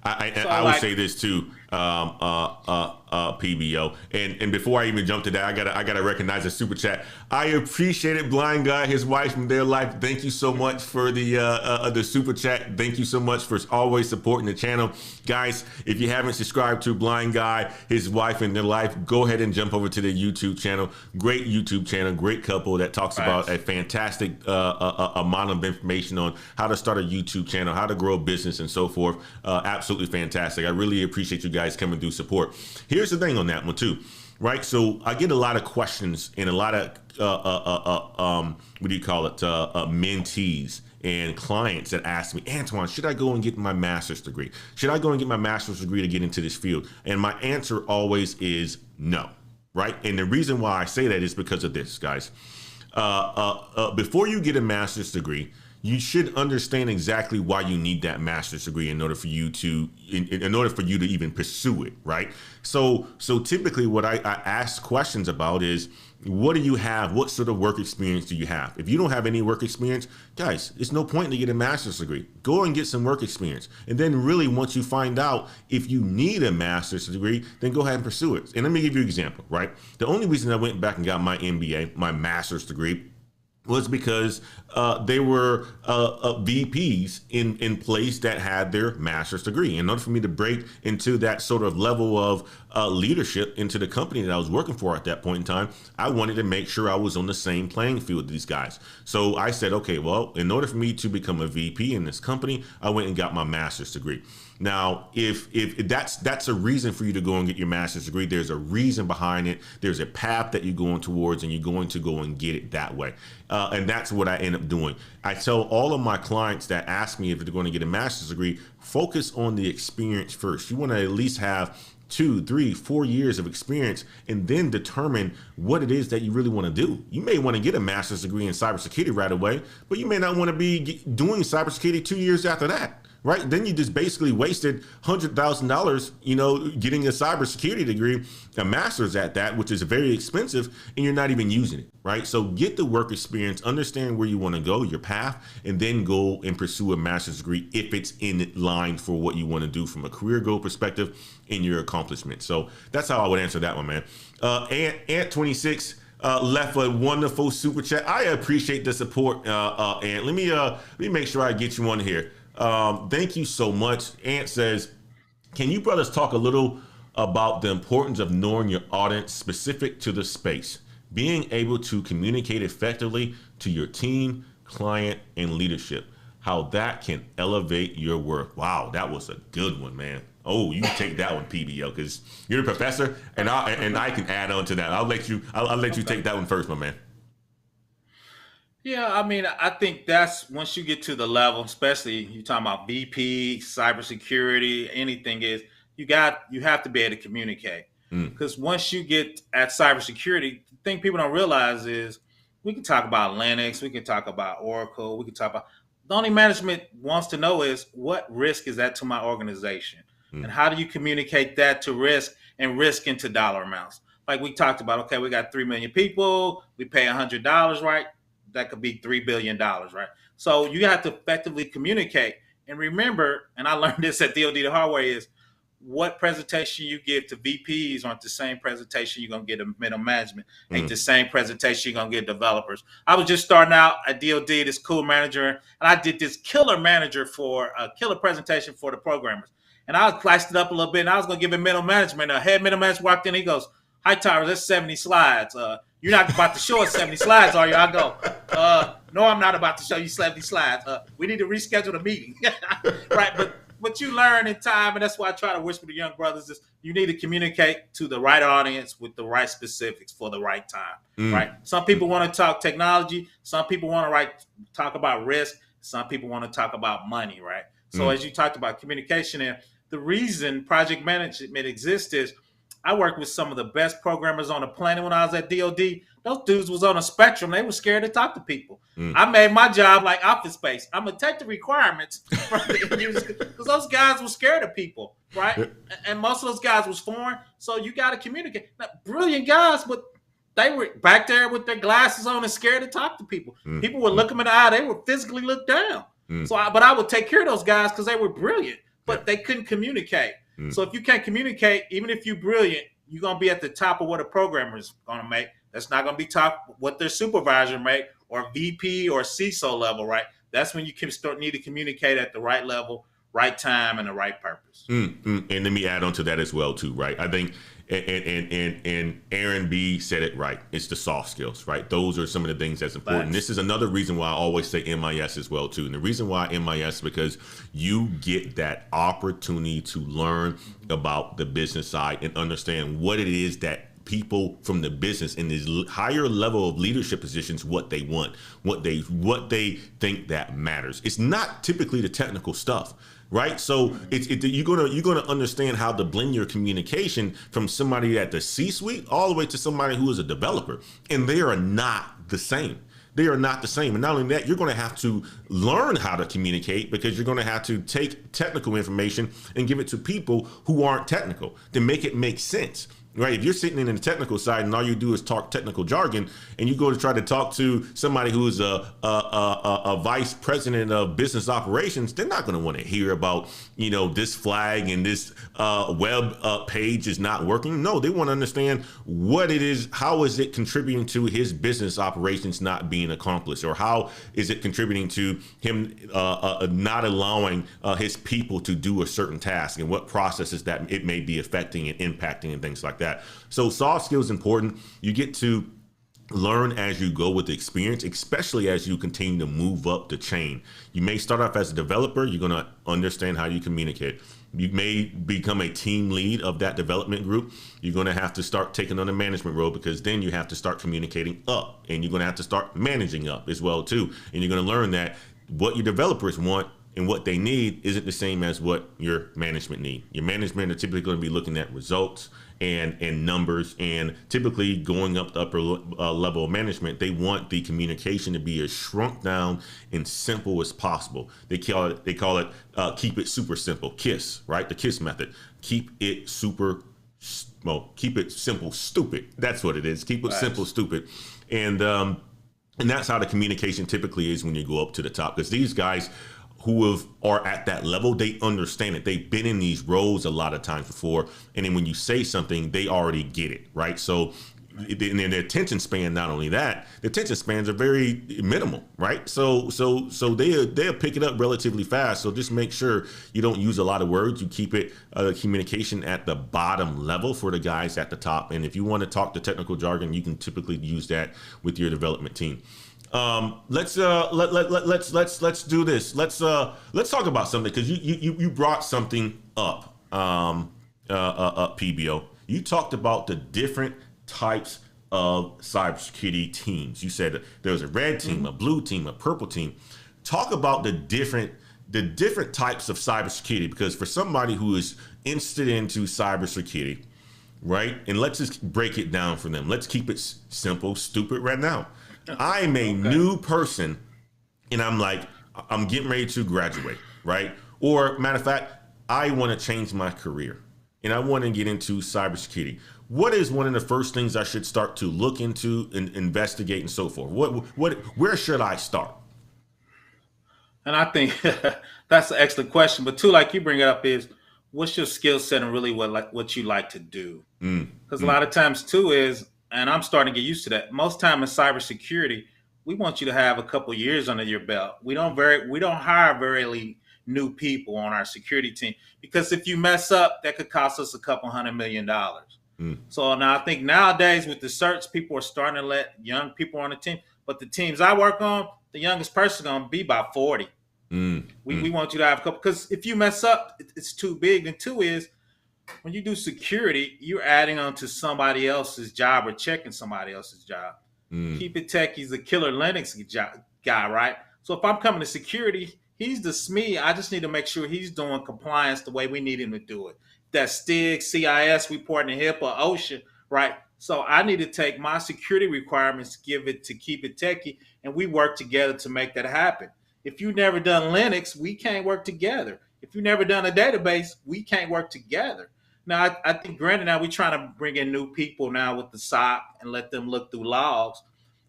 I would say this too. PBO. And before I even jump to that, I gotta recognize the super chat. I appreciate it, Blind Guy, his wife from their life. Thank you so much for the super chat. Thank you so much for always supporting the channel, guys. If you haven't subscribed to Blind Guy, his wife and their life, go ahead and jump over to the YouTube channel. Great YouTube channel, great couple that talks about a fantastic amount of information on how to start a YouTube channel, how to grow a business, and so forth. Absolutely fantastic. I really appreciate you guys coming through support. Here's the thing on that one too, right? So I get a lot of questions and a lot of what do you call it, mentees and clients that ask me, Antoine, should I go and get my master's degree? Should I go and get my master's degree to get into this field? And my answer always is no, right? And the reason why I say that is because of this, guys. Before you get a master's degree, you should understand exactly why you need that master's degree in order for you to even pursue it, right? So typically what I ask questions about is, what do you have? What sort of work experience do you have? If you don't have any work experience, guys, it's no point to get a master's degree. Go and get some work experience. And then really, once you find out if you need a master's degree, then go ahead and pursue it. And let me give you an example, right? The only reason I went back and got my MBA, my master's degree, was because they were VPs in place that had their master's degree. In order for me to break into that sort of level of leadership into the company that I was working for at that point in time, I wanted to make sure I was on the same playing field with these guys. So I said, okay, well, in order for me to become a VP in this company, I went and got my master's degree. Now, if that's a reason for you to go and get your master's degree, there's a reason behind it. There's a path that you're going towards, and you're going to go and get it that way. And that's what I end up doing. I tell all of my clients that ask me if they're going to get a master's degree, focus on the experience first. You want to at least have 2, 3, 4 years of experience, and then determine what it is that you really want to do. You may want to get a master's degree in cybersecurity right away, but you may not want to be doing cybersecurity 2 years after that. Right? Then you just basically wasted $100,000, getting a cybersecurity degree, a master's at that, which is very expensive, and you're not even using it, right? So get the work experience, understand where you want to go, your path, and then go and pursue a master's degree if it's in line for what you want to do from a career goal perspective in your accomplishment. So that's how I would answer that one, man. Ant26 left a wonderful super chat. I appreciate the support, Ant. Let me make sure I get you on here. Thank you so much. Ant says, can you brothers talk a little about the importance of knowing your audience specific to the space, being able to communicate effectively to your team, client, and leadership, how that can elevate your work? Wow, that was a good one, man. Oh, you take that one, PBO, because you're a professor, and I can add on to that. I'll let you take that one first, my man. Yeah, I mean, I think that's once you get to the level, especially you're talking about VP, cybersecurity, anything is you have to be able to communicate. Because once you get at cybersecurity, the thing people don't realize is we can talk about Linux, we can talk about Oracle, we can talk about the only management wants to know is what risk is that to my organization? And how do you communicate that to risk and risk into dollar amounts? Like we talked about, okay, we got 3 million people, we pay $100, right? That could be $3 billion, right? So you have to effectively communicate. And remember, and I learned this at DoD the hard way, is what presentation you give to VPs aren't the same presentation you're going to get to middle management. Ain't the same presentation you're going to get developers. I was just starting out at DoD, this cool manager, and I did this killer presentation for the programmers. And I sliced it up a little bit, and I was going to give it middle management. A head middle manager walked in, he goes, "Hi, Tyrus, that's 70 slides. You're not about to show us 70 slides, are you?" I go, "No, I'm not about to show you 70 slides. We need to reschedule the meeting." Right, but you learn in time, and that's why I try to whisper to young brothers is you need to communicate to the right audience with the right specifics for the right time, right? Some people want to talk technology. Some people want to talk about risk. Some people want to talk about money, right? So as you talked about communication, and the reason project management exists is I worked with some of the best programmers on the planet when I was at DoD. Those dudes was on a spectrum. They were scared to talk to people. I made my job like Office Space. I'm going to take the requirements from the end users because those guys were scared of people, right? And most of those guys was foreign. So you got to communicate. Now, brilliant guys, but they were back there with their glasses on and scared to talk to people. People would look them in the eye. They would physically look down. But I would take care of those guys because they were brilliant, but they couldn't communicate. So if you can't communicate, even if you're brilliant, you're going to be at the top of what a programmer is going to make. That's not going to be top what their supervisor make or VP or CISO level, right? That's when you can need to communicate at the right level, right time, and the right purpose. And let me add on to that as well too, right? I think and Aaron B said it right. It's the soft skills, right? Those are some of the things that's important. Thanks. This is another reason why I always say MIS as well too. And the reason why MIS because you get that opportunity to learn about the business side and understand what it is that people from the business in this higher level of leadership positions, what they want, what they think that matters. It's not typically the technical stuff, right? So you're gonna understand how to blend your communication from somebody at the C-suite all the way to somebody who is a developer, and they are not the same. They are not the same. And not only that, you're going to have to learn how to communicate because you're going to have to take technical information and give it to people who aren't technical to make it make sense. Right. If you're sitting in the technical side and all you do is talk technical jargon and you go to try to talk to somebody who is a vice president of business operations, they're not going to want to hear about, this flag and this web page is not working. No, they want to understand what it is. How is it contributing to his business operations not being accomplished, or how is it contributing to him not allowing his people to do a certain task, and what processes that it may be affecting and impacting and things like that. So soft skills important. You get to learn as you go with the experience, especially as you continue to move up the chain. You may start off as a developer. You're going to understand how you communicate. You may become a team lead of that development group. You're going to have to start taking on a management role because then you have to start communicating up, and you're going to have to start managing up as well too. And you're going to learn that what your developers want and what they need isn't the same as what your management need. Your management are typically going to be looking at results and numbers, and typically going up the upper level of management, they want the communication to be as shrunk down and simple as possible. They call it keep it super simple, KISS, right? The KISS method. Keep it keep it simple, stupid. That's what it is. Keep it simple, stupid. And that's how the communication typically is when you go up to the top, because these guys who are at that level, they understand it. They've been in these roles a lot of times before. And then when you say something, they already get it, right? So in their attention span, not only that, the attention spans are very minimal, right? So they'll pick it up relatively fast. So just make sure you don't use a lot of words. You keep it communication at the bottom level for the guys at the top. And if you want to talk the technical jargon, you can typically use that with your development team. Let's do this. Let's talk about something, because you brought something up, PBO. You talked about the different types of cybersecurity teams. You said there was a red team, a blue team, a purple team. Talk about the different types of cybersecurity, because for somebody who is interested into cybersecurity, right? And let's just break it down for them. Let's keep it simple, stupid right now. I'm a new person, and I'm getting ready to graduate, right? Or matter of fact, I want to change my career and I want to get into cybersecurity. What is one of the first things I should start to look into and investigate and so forth? Where should I start? And I think that's an excellent question. But too, like you bring it up, is what's your skill set and really what you like to do? Because a lot of times too is, and I'm starting to get used to that. Most time in cybersecurity, we want you to have a couple years under your belt. We don't hire very new people on our security team, because if you mess up, that could cost us a couple $100 million. So now I think nowadays with the certs, people are starting to let young people on the team. But the teams I work on, the youngest person is going to be about 40. We want you to have a couple, because if you mess up, it's too big. And two is, when you do security, you're adding on to somebody else's job or checking somebody else's job. Keep It Techie's the killer Linux guy, right? So if I'm coming to security, he's the SME. I just need to make sure he's doing compliance the way we need him to do it. That's STIG, CIS, reporting to HIPAA, OSHA, right? So I need to take my security requirements, give it to Keep It Techie, and we work together to make that happen. If you've never done Linux, we can't work together. If you've never done a database, we can't work together. Now, I think, granted, now we're trying to bring in new people now with the SOC and let them look through logs.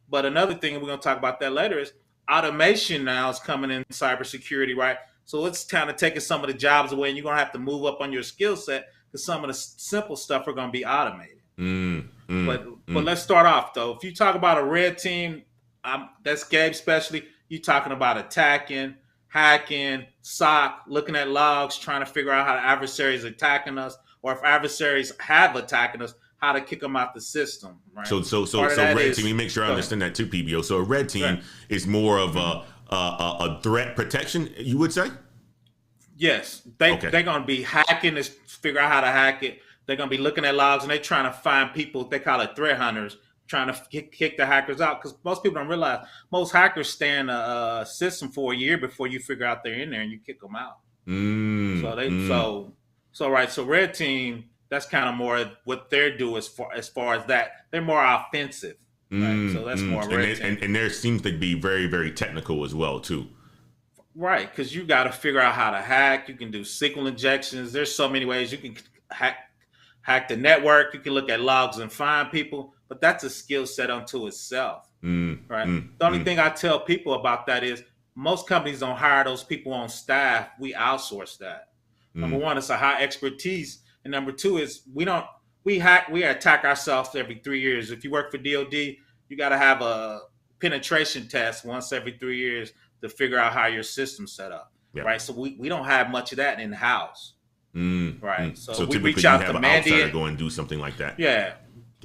But another thing, and we're going to talk about that later, is automation now is coming in cybersecurity, right? So it's kind of taking some of the jobs away, and you're gonna have to move up on your skill set because some of the simple stuff are gonna be automated. But let's start off though. If you talk about a red team, that's Gabe specialty. You talking about attacking, hacking, SOC, looking at logs, trying to figure out how the adversaries are attacking us, or if adversaries have attacking us, how to kick them out the system. Right. So red team. Let me make sure I understand that too, PBO. So a red team is more of a threat protection, you would say? Yes, they're going to be hacking to figure out how to hack it. They're going to be looking at logs, and they're trying to find people. They call it threat hunters, trying to kick the hackers out. Because most people don't realize most hackers stay in a system for a year before you figure out they're in there and you kick them out. So red team, that's kind of more what they're doing as far as that. They're more offensive. Right? So that's more red team. And there seems to be very, very technical as well too. Right, because you got to figure out how to hack. You can do SQL injections. There's so many ways you can hack the network. You can look at logs and find people, but that's a skill set unto itself. The only thing I tell people about that is most companies don't hire those people on staff. We outsource that. Number one, it's a high expertise, and number two is we attack ourselves every 3 years. If you work for DoD, you got to have a penetration test once every 3 years to figure out how your system's set up, right? So we don't have much of that in house, right? So we reach out to Mandiant to go and do something like that. Yeah,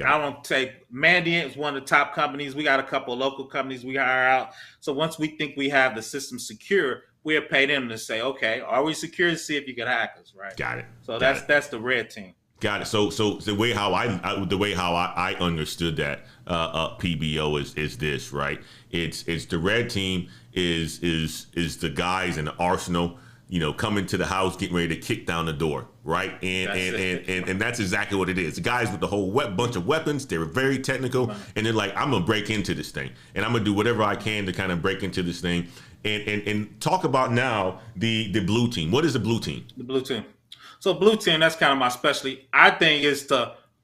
I don't say Mandiant is one of the top companies. We got a couple of local companies we hire out. So once we think we have the system secure, we'll pay them to say, okay, are we secure? To see if you can hack us, right? Got it. So that's the red team. Got it. So the way how I understood that PBO is this, right? It's the red team is the guys in the arsenal, coming to the house, getting ready to kick down the door, right? And that's exactly what it is. The guys with the whole bunch of weapons, they're very technical, and they're like, I'm gonna break into this thing, and I'm gonna do whatever I can to kind of break into this thing. And talk about now the blue team. What is the blue team? The blue team. So blue team, that's kind of my specialty. I think is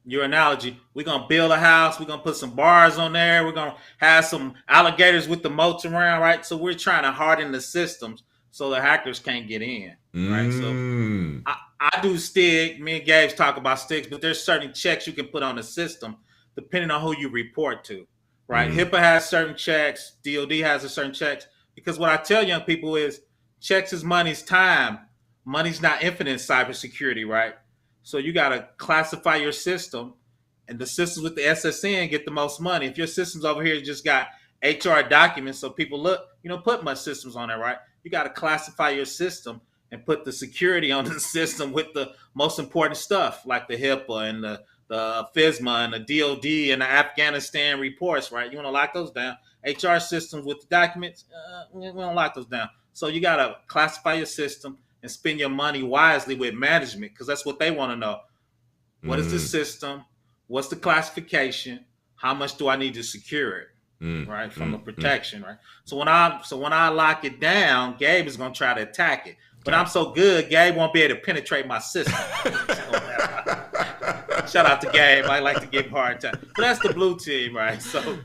your analogy. We're going to build a house. We're going to put some bars on there. We're going to have some alligators with the moats around, right? So we're trying to harden the systems so the hackers can't get in, right? So I do STIG. Me and Gabe talk about STIGs, but there's certain checks you can put on the system depending on who you report to, right? HIPAA has certain checks. DoD has a certain checks. Because what I tell young people is checks is money's time. Money's not infinite in cybersecurity, right? So you got to classify your system, and the systems with the SSN get the most money. If your systems over here just got HR documents, so people look, you don't put much systems on there, right? You got to classify your system and put the security on the system with the most important stuff, like the HIPAA and the FISMA and the DOD and the Afghanistan reports, right? You want to lock those down. HR systems with the documents, we don't lock those down. So you got to classify your system and spend your money wisely with management, because that's what they want to know. What is the system? What's the classification? How much do I need to secure it? Right, from the protection, right? So when I lock it down, Gabe is gonna try to attack it. But I'm so good, Gabe won't be able to penetrate my system. Shout out to Gabe. I like to give him a hard time. But that's the blue team, right? So the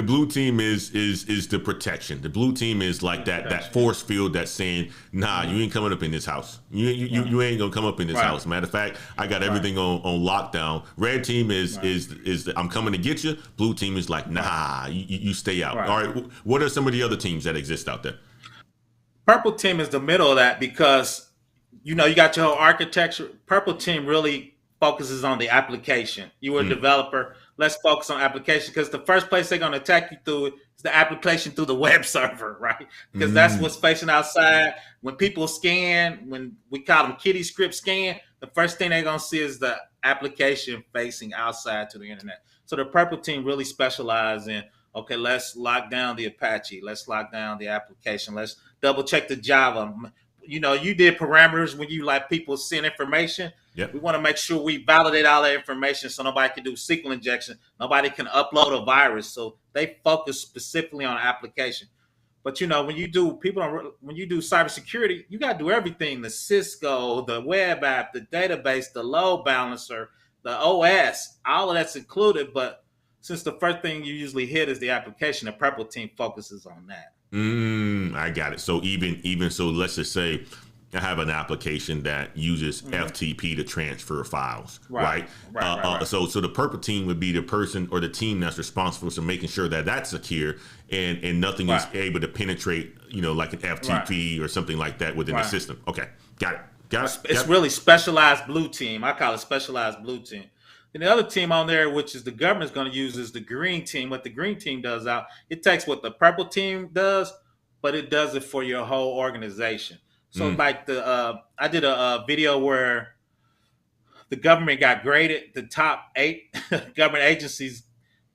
blue team is the protection. The blue team is like that force field that's saying, nah, you ain't coming up in this house. You ain't gonna come up in this house. Matter of fact, I got everything on lockdown. Red team is I'm coming to get you. Blue team is like, nah, you stay out. All right. What are some of the other teams that exist out there? Purple team is the middle of that because, you got your whole architecture. Purple team really focuses on the application. You were a developer. Let's focus on application, because the first place they're going to attack you through is the application through the web server, right? Because that's what's facing outside. When people scan, when we call them kitty script scan, the first thing they're going to see is the application facing outside to the internet. So the purple team really specializes in, okay, let's lock down the Apache. Let's lock down the application. Let's double check the Java. You did parameters when you let people send information. Yep. We want to make sure we validate all that information so nobody can do SQL injection. Nobody can upload a virus. So they focus specifically on application. But when you do cybersecurity, you got to do everything: the Cisco, the web app, the database, the load balancer, the OS. All of that's included. But since the first thing you usually hit is the application, the purple team focuses on that. I got it. So even so, let's just say I have an application that uses FTP to transfer files, Right, right? right, right, right, So the purple team would be the person or the team that's responsible for making sure that that's secure and nothing is right, able to penetrate, like an right, FTP or something like that within the right. system. Okay, got it, got it, It's got it. really specialized blue team. I call it specialized blue team. And the other team on there, which is the government's going to use, is the green team. What the green team does out, it takes what the purple team does, but it does it for your whole organization. So, Mm, like I did a video where the government got graded. The top 8 government agencies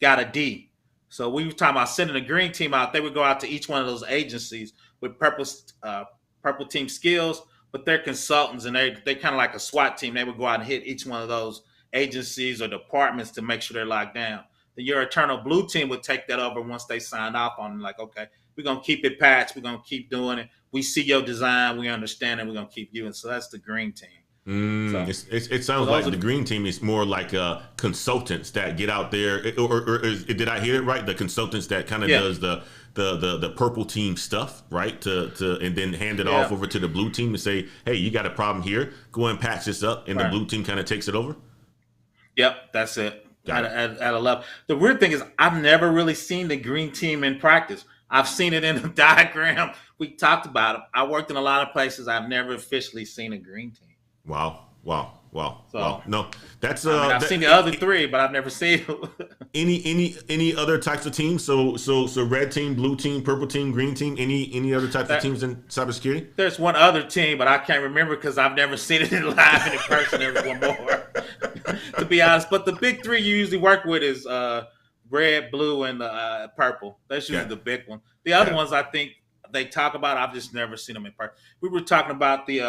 got a D. So we were talking about sending a green team out. They would go out to each one of those agencies with purple team skills, but they're consultants and they kind of like a SWAT team. They would go out and hit each one of those agencies or departments to make sure they're locked down. Then your eternal blue team would take that over once they signed off on it. Like, okay, we're gonna keep it patched. We're gonna keep doing it. We see your design. We understand it. We're gonna keep you. And so that's the green team. So, it so sounds those like are the green team is more like consultants that get out there, did I hear it right? The consultants that kind of yeah, does the purple team stuff, right? To and then hand it off yeah, over to the blue team to say, hey, you got a problem here, go and patch this up, and the right. blue team kind of takes it over. Yep, that's it. Got it. At a level. The weird thing is, I've never really seen the green team in practice. I've seen it in the diagram. We talked about it. I worked in a lot of places. I've never officially seen a green team. Wow, wow, wow, wow. So, No, that's I mean, I've that, seen the other three, but I've never seen them. any other types of teams? So red team, blue team, purple team, green team. Any other types of That, teams in cybersecurity? there's one other team, but I can't remember because I've never seen it in live and in person. There's one more, to be honest. But the big three you usually work with is red, blue, and purple. That's usually Got the it. big one. The other Got it. ones I think they talk about. I've just never seen them in person. We were talking about the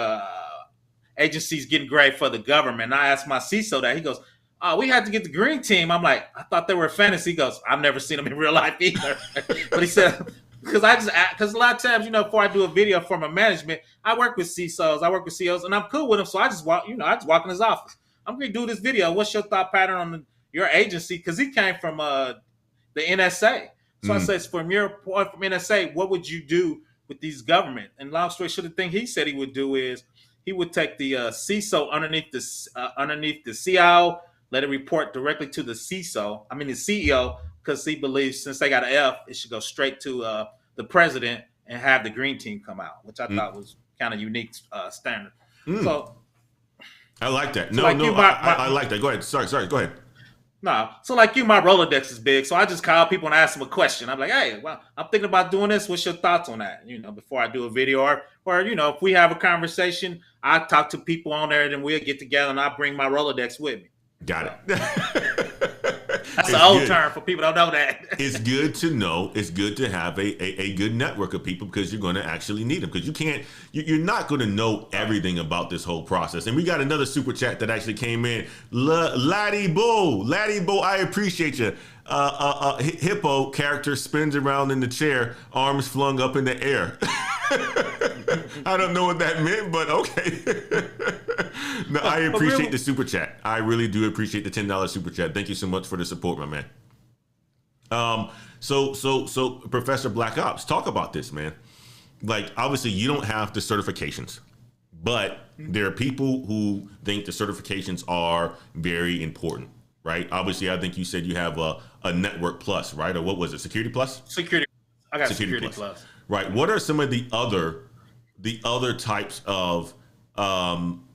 agencies getting great for the government. And I asked my CISO that. He goes, "Oh, we had to get the green team." I'm like, "I thought they were fantasy." He goes, "I've never seen them in real life either." But he said, because a lot of times, before I do a video for my management, I work with CISOs, I work with CEOs, and I'm cool with them. So I just walk, I just walk in his office. I'm gonna do this video. What's your thought pattern on your agency? Because he came from the NSA. So I Mm, says, from your point from NSA, what would you do with these government? And long story short, the thing he said he would do is he would take the CISO underneath the CIO, let it report directly to the CISO. I mean the CEO, because he believes since they got an F, it should go straight to the president and have the green team come out, which I mm, thought was kind of unique standard. mm. So, I like that. so No, like no, you, I like that. Go ahead. Sorry. Go ahead. no, so like you, my Rolodex is big, so I just call people and ask them a question. I'm like, "Hey, well, I'm thinking about doing this. What's your thoughts on that?" Before I do a video, or if we have a conversation, I talk to people on there, then we'll get together, and I bring my Rolodex with me. Got So it. that's an It's old good. term for people who don't know that. It's good to know. It's good to have a good network of people because you're going to actually need them. Because you're not going to know everything about this whole process. And we got another super chat that actually came in. Laddie Bo, I appreciate you. Hippo character spins around in the chair, arms flung up in the air. I don't know what that meant, but okay. No, I But appreciate real, the super chat. I really do appreciate the $10 super chat. Thank you so much for the support, my man. So Professor Black Ops, talk about this, man. Like, obviously, you don't have the certifications, but there are people who think the certifications are very important, right? Obviously, I think you said you have a Network Plus, right? Or what was it, Security Plus? security, I got Security security Plus, plus. right? What are some of the other types of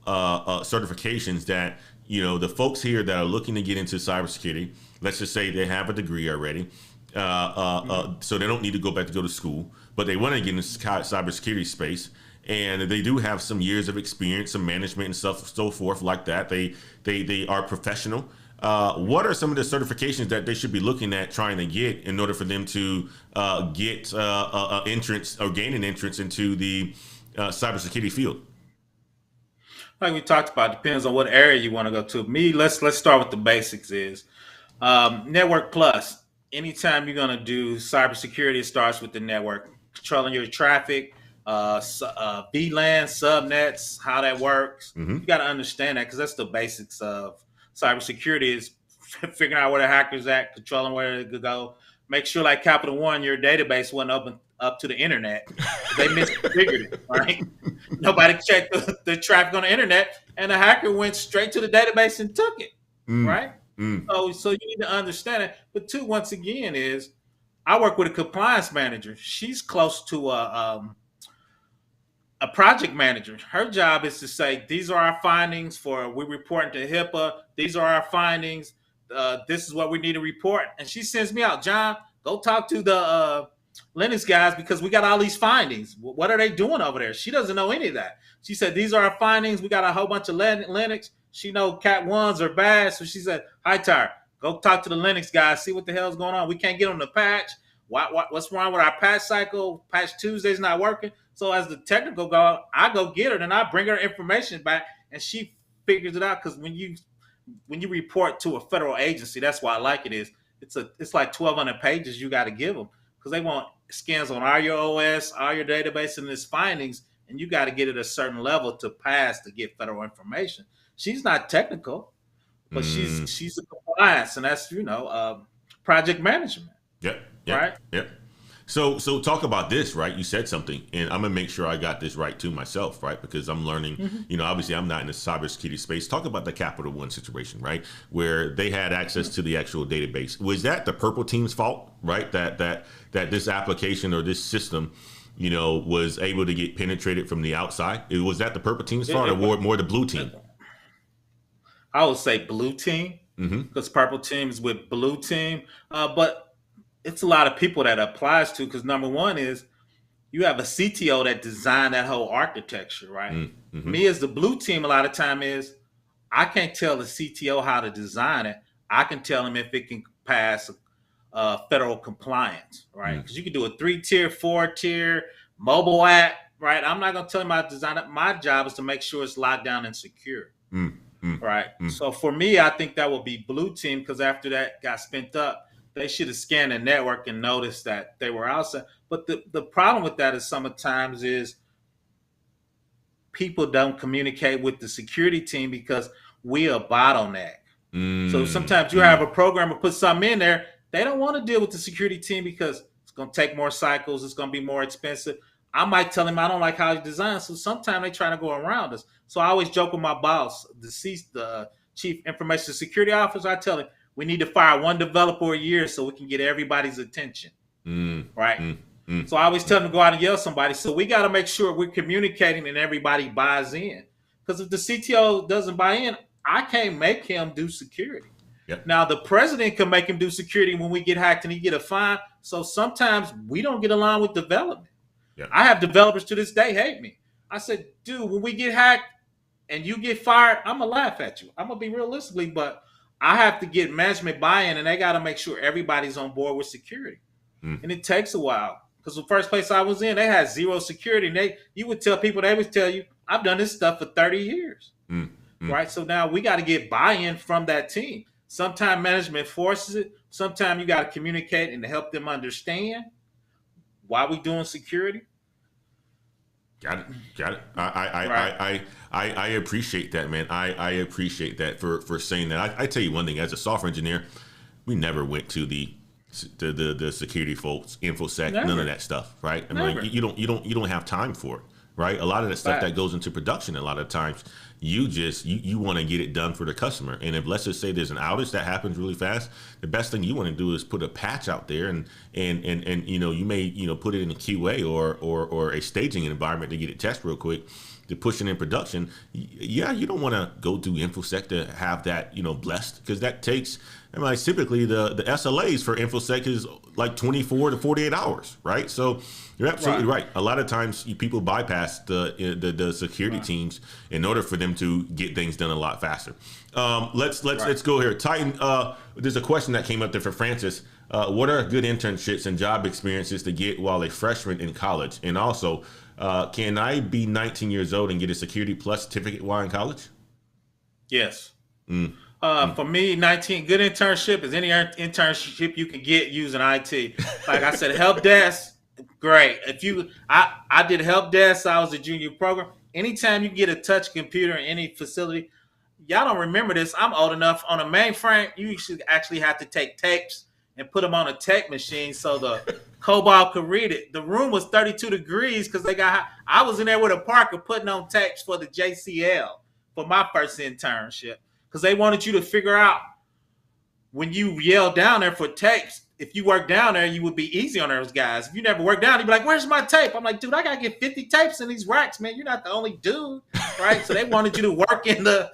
certifications that the folks here that are looking to get into cybersecurity? Let's just say they have a degree already, so they don't need to go to school, but they want to get into cybersecurity space, and they do have some years of experience, some management and stuff, so forth like that. They are professional. What are some of the certifications that they should be looking at trying to get in order for them to get entrance or gain an entrance into the cybersecurity field? Like we talked about, depends on what area you want to go to. Me, let's start with the basics. Is Network Plus. Anytime you're gonna do cybersecurity, it starts with the network, controlling your traffic, VLAN, subnets, how that works. Mm-hmm. You got to understand that because that's the basics of cybersecurity. Is figuring out where the hackers at, controlling where they could go. Make sure, like Capital One, your database wasn't up to the internet. They misconfigured it, right? Nobody checked the traffic on the internet, and the hacker went straight to the database and took it, right? So you need to understand it. But two, once again, is I work with a compliance manager. She's close to a project manager. Her job is to say, these are our findings for we reporting to HIPAA. These are our findings. This is what we need to report. And she sends me out, John, go talk to the Linux guys because we got all these findings. What are they doing over there? She doesn't know any of that. She said, these are our findings. We got a whole bunch of Linux. She know Cat 1s are bad. So she said, hi, Tyre, go talk to the Linux guys. See what the hell's going on. We can't get them to patch. What's wrong with our patch cycle? Patch Tuesday's not working. So as the technical guy, I go get her and I bring her information back and she figures it out. Because when you report to a federal agency, that's why I like it is it's like 1,200 pages you got to give them because they want scans on all your OS, all your database and its findings, and you got to get it a certain level to pass to get federal information. She's not technical, but she's a compliance, and that's project management. Yep. Right. Yep. So talk about this, right? You said something, and I'm gonna make sure I got this right too myself, right? Because I'm learning. Obviously, I'm not in the cybersecurity space. Talk about the Capital One situation, right, where they had access to the actual database. Was that the purple team's fault, right? That this application or this system, was able to get penetrated from the outside? Was that the purple team's fault, or more the blue team? I would say blue team because purple team is with blue team, but it's a lot of people that applies to because number one is you have a CTO that designed that whole architecture, right? Me as the blue team, a lot of time is I can't tell the CTO how to design it. I can tell him if it can pass federal compliance, right? Because you can do a 3-tier, 4-tier mobile app, right? I'm not going to tell him how to design it. My job is to make sure it's locked down and secure, right? So for me, I think that would be blue team because after that got spent up, they should have scanned the network and noticed that they were outside. But the problem with that is sometimes is people don't communicate with the security team because we a bottleneck. So sometimes you have a programmer put something in there. They don't want to deal with the security team because it's going to take more cycles. It's going to be more expensive. I might tell him I don't like how he designed. So sometimes they try to go around us. So I always joke with my boss, the chief information security officer. I tell him, we need to fire one developer a year so we can get everybody's attention, right? So I always tell them to go out and yell at somebody. So we got to make sure we're communicating and everybody buys in. Because if the CTO doesn't buy in, I can't make him do security. Yep. Now, the president can make him do security when we get hacked and he get a fine. So sometimes we don't get along with development. Yep. I have developers to this day hate me. I said, dude, when we get hacked and you get fired, I'm going to laugh at you. I'm going to be realistically, but I have to get management buy-in, and they got to make sure everybody's on board with security. And it takes a while because the first place I was in, they had zero security. And you would tell people, they would tell you, I've done this stuff for 30 years, right? So now we got to get buy-in from that team. Sometimes management forces it. Sometimes you got to communicate and help them understand why we doing security. Got it. I appreciate that, man. I appreciate that for saying that. I tell you one thing, as a software engineer, we never went to the security folks, InfoSec, none of that stuff, right? I mean, like, you don't have time for it, right? A lot of that stuff that goes into production, a lot of times you want to get it done for the customer. And if, let's just say there's an outage that happens really fast, the best thing you want to do is put a patch out there and you may put it in a QA or a staging environment to get it tested real quick to push it in production. Yeah, you don't want to go through InfoSec to have that blessed, because that takes, typically the SLAs for InfoSec is like 24 to 48 hours, right? So you're absolutely right. A lot of times people bypass the security teams in order for them to get things done a lot faster. Let's go here. Titan, there's a question that came up there for Francis. What are good internships and job experiences to get while a freshman in college? And also, can I be 19 years old and get a Security Plus certificate while in college? Yes. For me, 19, good internship is any internship you can get using IT. Like I said, help desk, great. I did help desk, I was a junior program. Anytime you get a touch computer in any facility, y'all don't remember this. I'm old enough. On a mainframe, you should actually have to take tapes and put them on a tape machine so the Cobalt could read it. The room was 32 degrees because I was in there with a Parker putting on tapes for the JCL for my first internship because they wanted you to figure out when you yell down there for tapes. If you work down there, you would be easy on those guys. If you never work down, you'd be like, "Where's my tape?" I'm like, "Dude, I gotta get 50 tapes in these racks, man. You're not the only dude, right?" So they wanted you to work in the.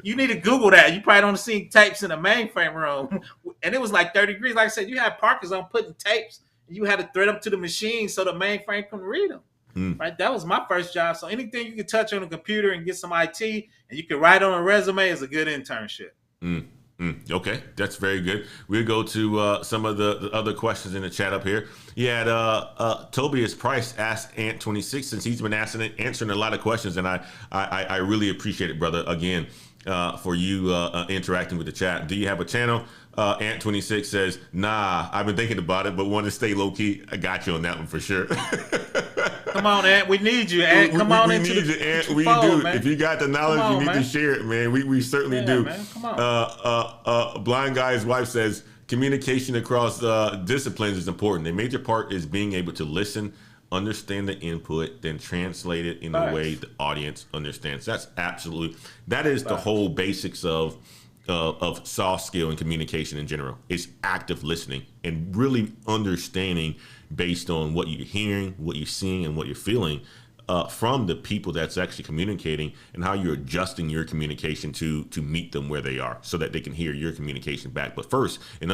You need to Google that. You probably don't see tapes in the mainframe room, and it was like 30 degrees. Like I said, you had Parkers on putting tapes, and you had to thread them to the machine so the mainframe couldn't read them. Right, that was my first job. So anything you could touch on a computer and get some IT, and you could write on a resume is a good internship. Okay, that's very good. We'll go to some of the other questions in the chat up here. You had Tobias Price asked Ant26, since he's been answering a lot of questions, and I really appreciate it, brother, again, for you interacting with the chat. Do you have a channel? Ant26 says, nah, I've been thinking about it, but want to stay low-key. I got you on that one for sure. Come on, Ant. We need you, Ant. Come on into the Ant. We fold, do. Man. If you got the knowledge, you need to share it, man. We certainly do. Man. Come on. Blind Guy's wife says, communication across disciplines is important. A major part is being able to listen, understand the input, then translate it in a way the audience understands. That is the whole basics of soft skill and communication in general. It's active listening and really understanding based on what you're hearing, what you're seeing, and what you're feeling from the people that's actually communicating, and how you're adjusting your communication to meet them where they are so that they can hear your communication back. But first, in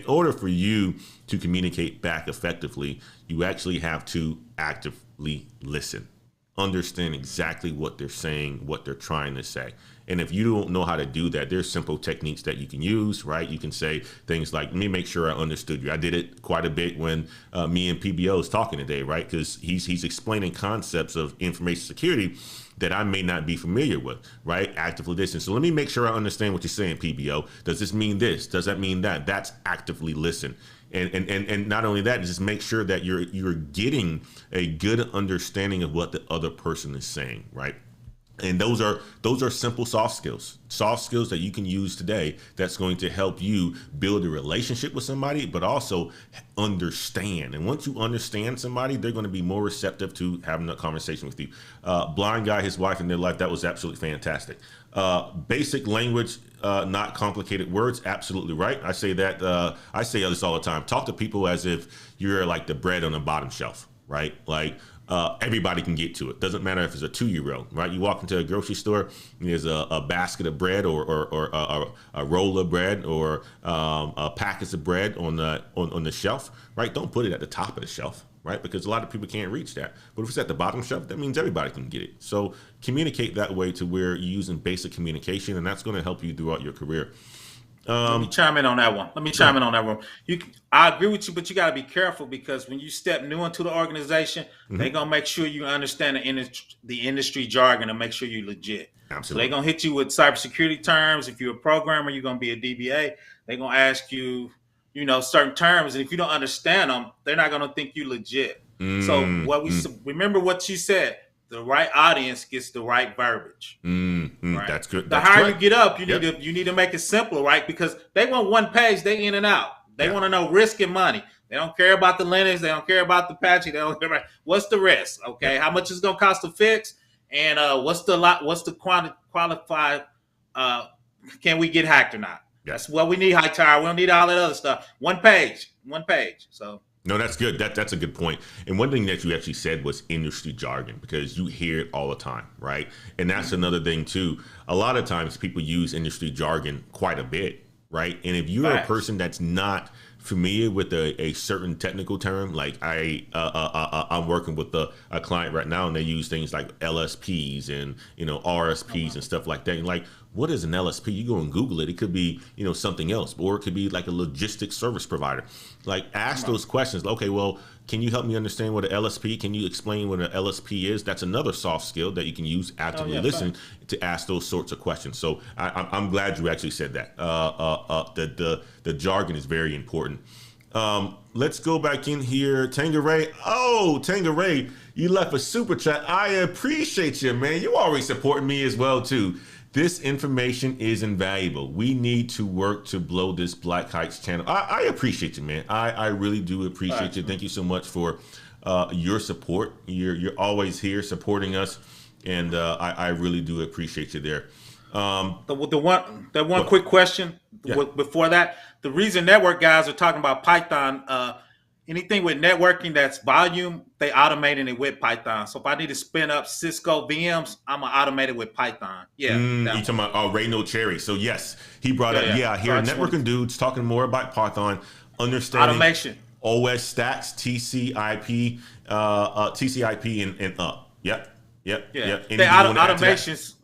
order for you to communicate back effectively, you actually have to actively listen. Understand exactly what they're saying, what they're trying to say. And if you don't know how to do that, there's simple techniques that you can use, right? You can say things like, let me make sure I understood you. I did it quite a bit when me and PBO was talking today, right? Because he's explaining concepts of information security that I may not be familiar with, right? Actively listen. So let me make sure I understand what you're saying, PBO. Does this mean this? Does that mean that? That's actively listen. And not only that, just make sure that you're getting a good understanding of what the other person is saying, right? And those are simple soft skills that you can use today that's going to help you build a relationship with somebody, but also understand. And once you understand somebody, they're going to be more receptive to having a conversation with you. Blind Guy, his wife, and their life, that was absolutely fantastic. Basic language, not complicated words, absolutely right. I say this all the time. Talk to people as if you're like the bread on the bottom shelf, right? Like, everybody can get to it. Doesn't matter if it's a 2-year-old, right? You walk into a grocery store, and there's a basket of bread or a roll of bread or a package of bread on the shelf, right? Don't put it at the top of the shelf, right? Because a lot of people can't reach that. But if it's at the bottom shelf, that means everybody can get it. So communicate that way to where you're using basic communication, and that's going to help you throughout your career. Let me chime in on that one. I agree with you, but you got to be careful, because when you step new into the organization, they're going to make sure you understand the industry jargon and make sure you're legit. Absolutely. So they're going to hit you with cybersecurity terms. If you're a programmer, you're going to be a DBA. They're going to ask you, certain terms. And if you don't understand them, they're not going to think you legit. So remember what you said. The right audience gets the right verbiage. Right? That's good. The higher you get up, you need to make it simpler, right? Because they want one page, they in and out. They want to know risk and money. They don't care about the Linux. They don't care about the patching. They don't care about what's the risk. Okay, how much is it gonna cost to fix? And what's the qualified? Can we get hacked or not? That's what we need. High tower. We don't need all that other stuff. One page. So. No, that's good. That's a good point. And one thing that you actually said was industry jargon, because you hear it all the time, right? And that's another thing too. A lot of times people use industry jargon quite a bit, right? And if you're a person that's not familiar with a certain technical term, like I'm working with a client right now, and they use things like LSPs and RSPs and stuff like that. And like, what is an LSP? You go and Google it. It could be something else, or it could be like a logistics service provider. Like, ask those questions. Okay, well, can you help me understand what an LSP? Can you explain what an LSP is? That's another soft skill that you can use actively listen to ask those sorts of questions. So I'm glad you actually said that. The jargon is very important. Let's go back in here. Tangeray. Oh, Tangeray, you left a super chat. I appreciate you, man. You always supporting me as well, too. This information is invaluable. We need to work to blow this Black Heights channel. I appreciate you, man. I really do appreciate you. Thank you so much for your support. You're always here supporting us, and I really do appreciate you there. The one quick question before that. The reason network guys are talking about Python, anything with networking that's volume, they automating it with Python. So if I need to spin up Cisco VMs, I'm gonna automate it with Python. Yeah. You talking about Ray No Cherry. So yes, he brought up, I hear networking dudes talking more about Python, understanding automation. OS stacks, TCP, and up. Yep. The automations.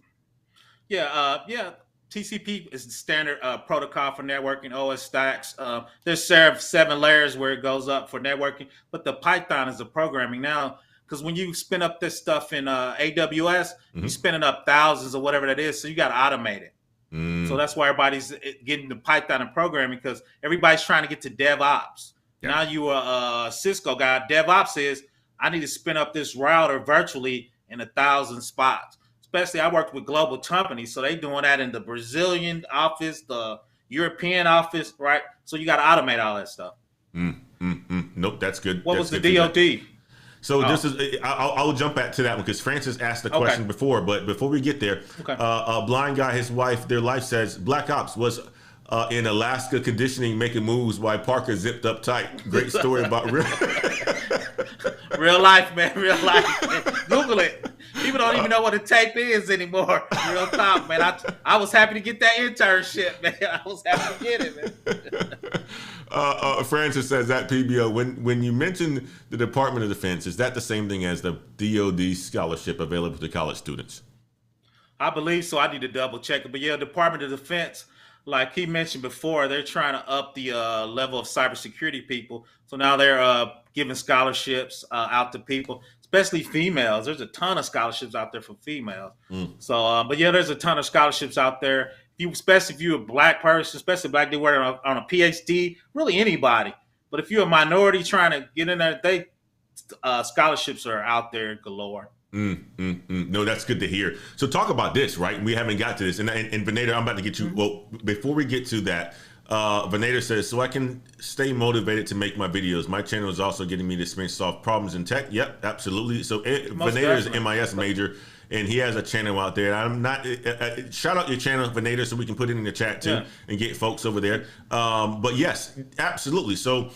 TCP is the standard protocol for networking. OS stacks. There's 7 layers where it goes up for networking, but the Python is the programming now. Because when you spin up this stuff in AWS, you're spinning up thousands or whatever that is. So you got to automate it. So that's why everybody's getting the Python and programming, because everybody's trying to get to DevOps. Now you are a Cisco guy. DevOps is, I need to spin up this router virtually in 1,000 spots. Especially, I worked with global companies, so they doing that in the Brazilian office, the European office, right? So you got to automate all that stuff. Nope, that's good. What was the DOD? So this is, I'll jump back to that one because Francis asked the question before, but before we get there, a blind guy, his wife, their life says Black Ops was in Alaska conditioning, making moves while Parker zipped up tight. Great story about real life, man. Real life. Man. Google it. People don't even know what a tape is anymore. Real talk, man. I was happy to get that internship, man. I was happy to get it, man. Francis says that PBO, when you mention the Department of Defense, is that the same thing as the DoD scholarship available to college students? I believe so. I need to double check it. But yeah, Department of Defense, like he mentioned before, they're trying to up the level of cybersecurity people. So now they're giving scholarships out to people, especially females. There's a ton of scholarships out there for females. So, but yeah, there's a ton of scholarships out there. Especially if you're a black person, especially black dude working on a PhD, really anybody. But if you're a minority trying to get in there, scholarships are out there galore. No, that's good to hear. So talk about this, right? We haven't got to this. And Venator, I'm about to get you. Well, before we get to that, Venator says, so I can stay motivated to make my videos. My channel is also getting me to experience solve problems in tech. Yep, absolutely. So Venator is an MIS major, and he has a channel out there. I'm not, shout out your channel, Venator, so we can put it in the chat too and get folks over there. But yes, absolutely. So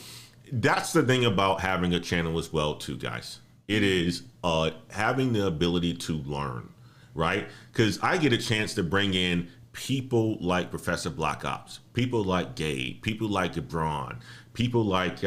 that's the thing about having a channel as well too, guys. It is having the ability to learn, right? Because I get a chance to bring in people like Professor Black Ops, people like Gabe, people like Gibran, people like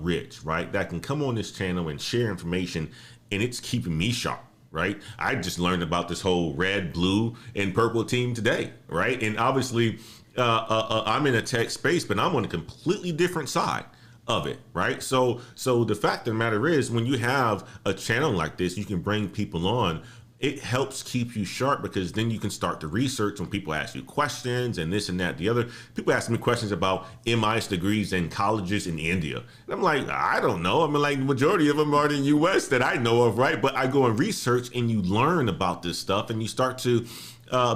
Rich, right? That can come on this channel and share information, and it's keeping me sharp, right? I just learned about this whole red, blue, and purple team today, right? And obviously, I'm in a tech space, but I'm on a completely different side of it, right? So the fact of the matter is, when you have a channel like this, you can bring people on. It helps keep you sharp, because then you can start to research when people ask you questions and this and that, the other. People ask me questions about MIS degrees in colleges in India. And I'm like, I don't know. I mean, like, the majority of them are in the US that I know of, right? But I go and research, and you learn about this stuff, and you start to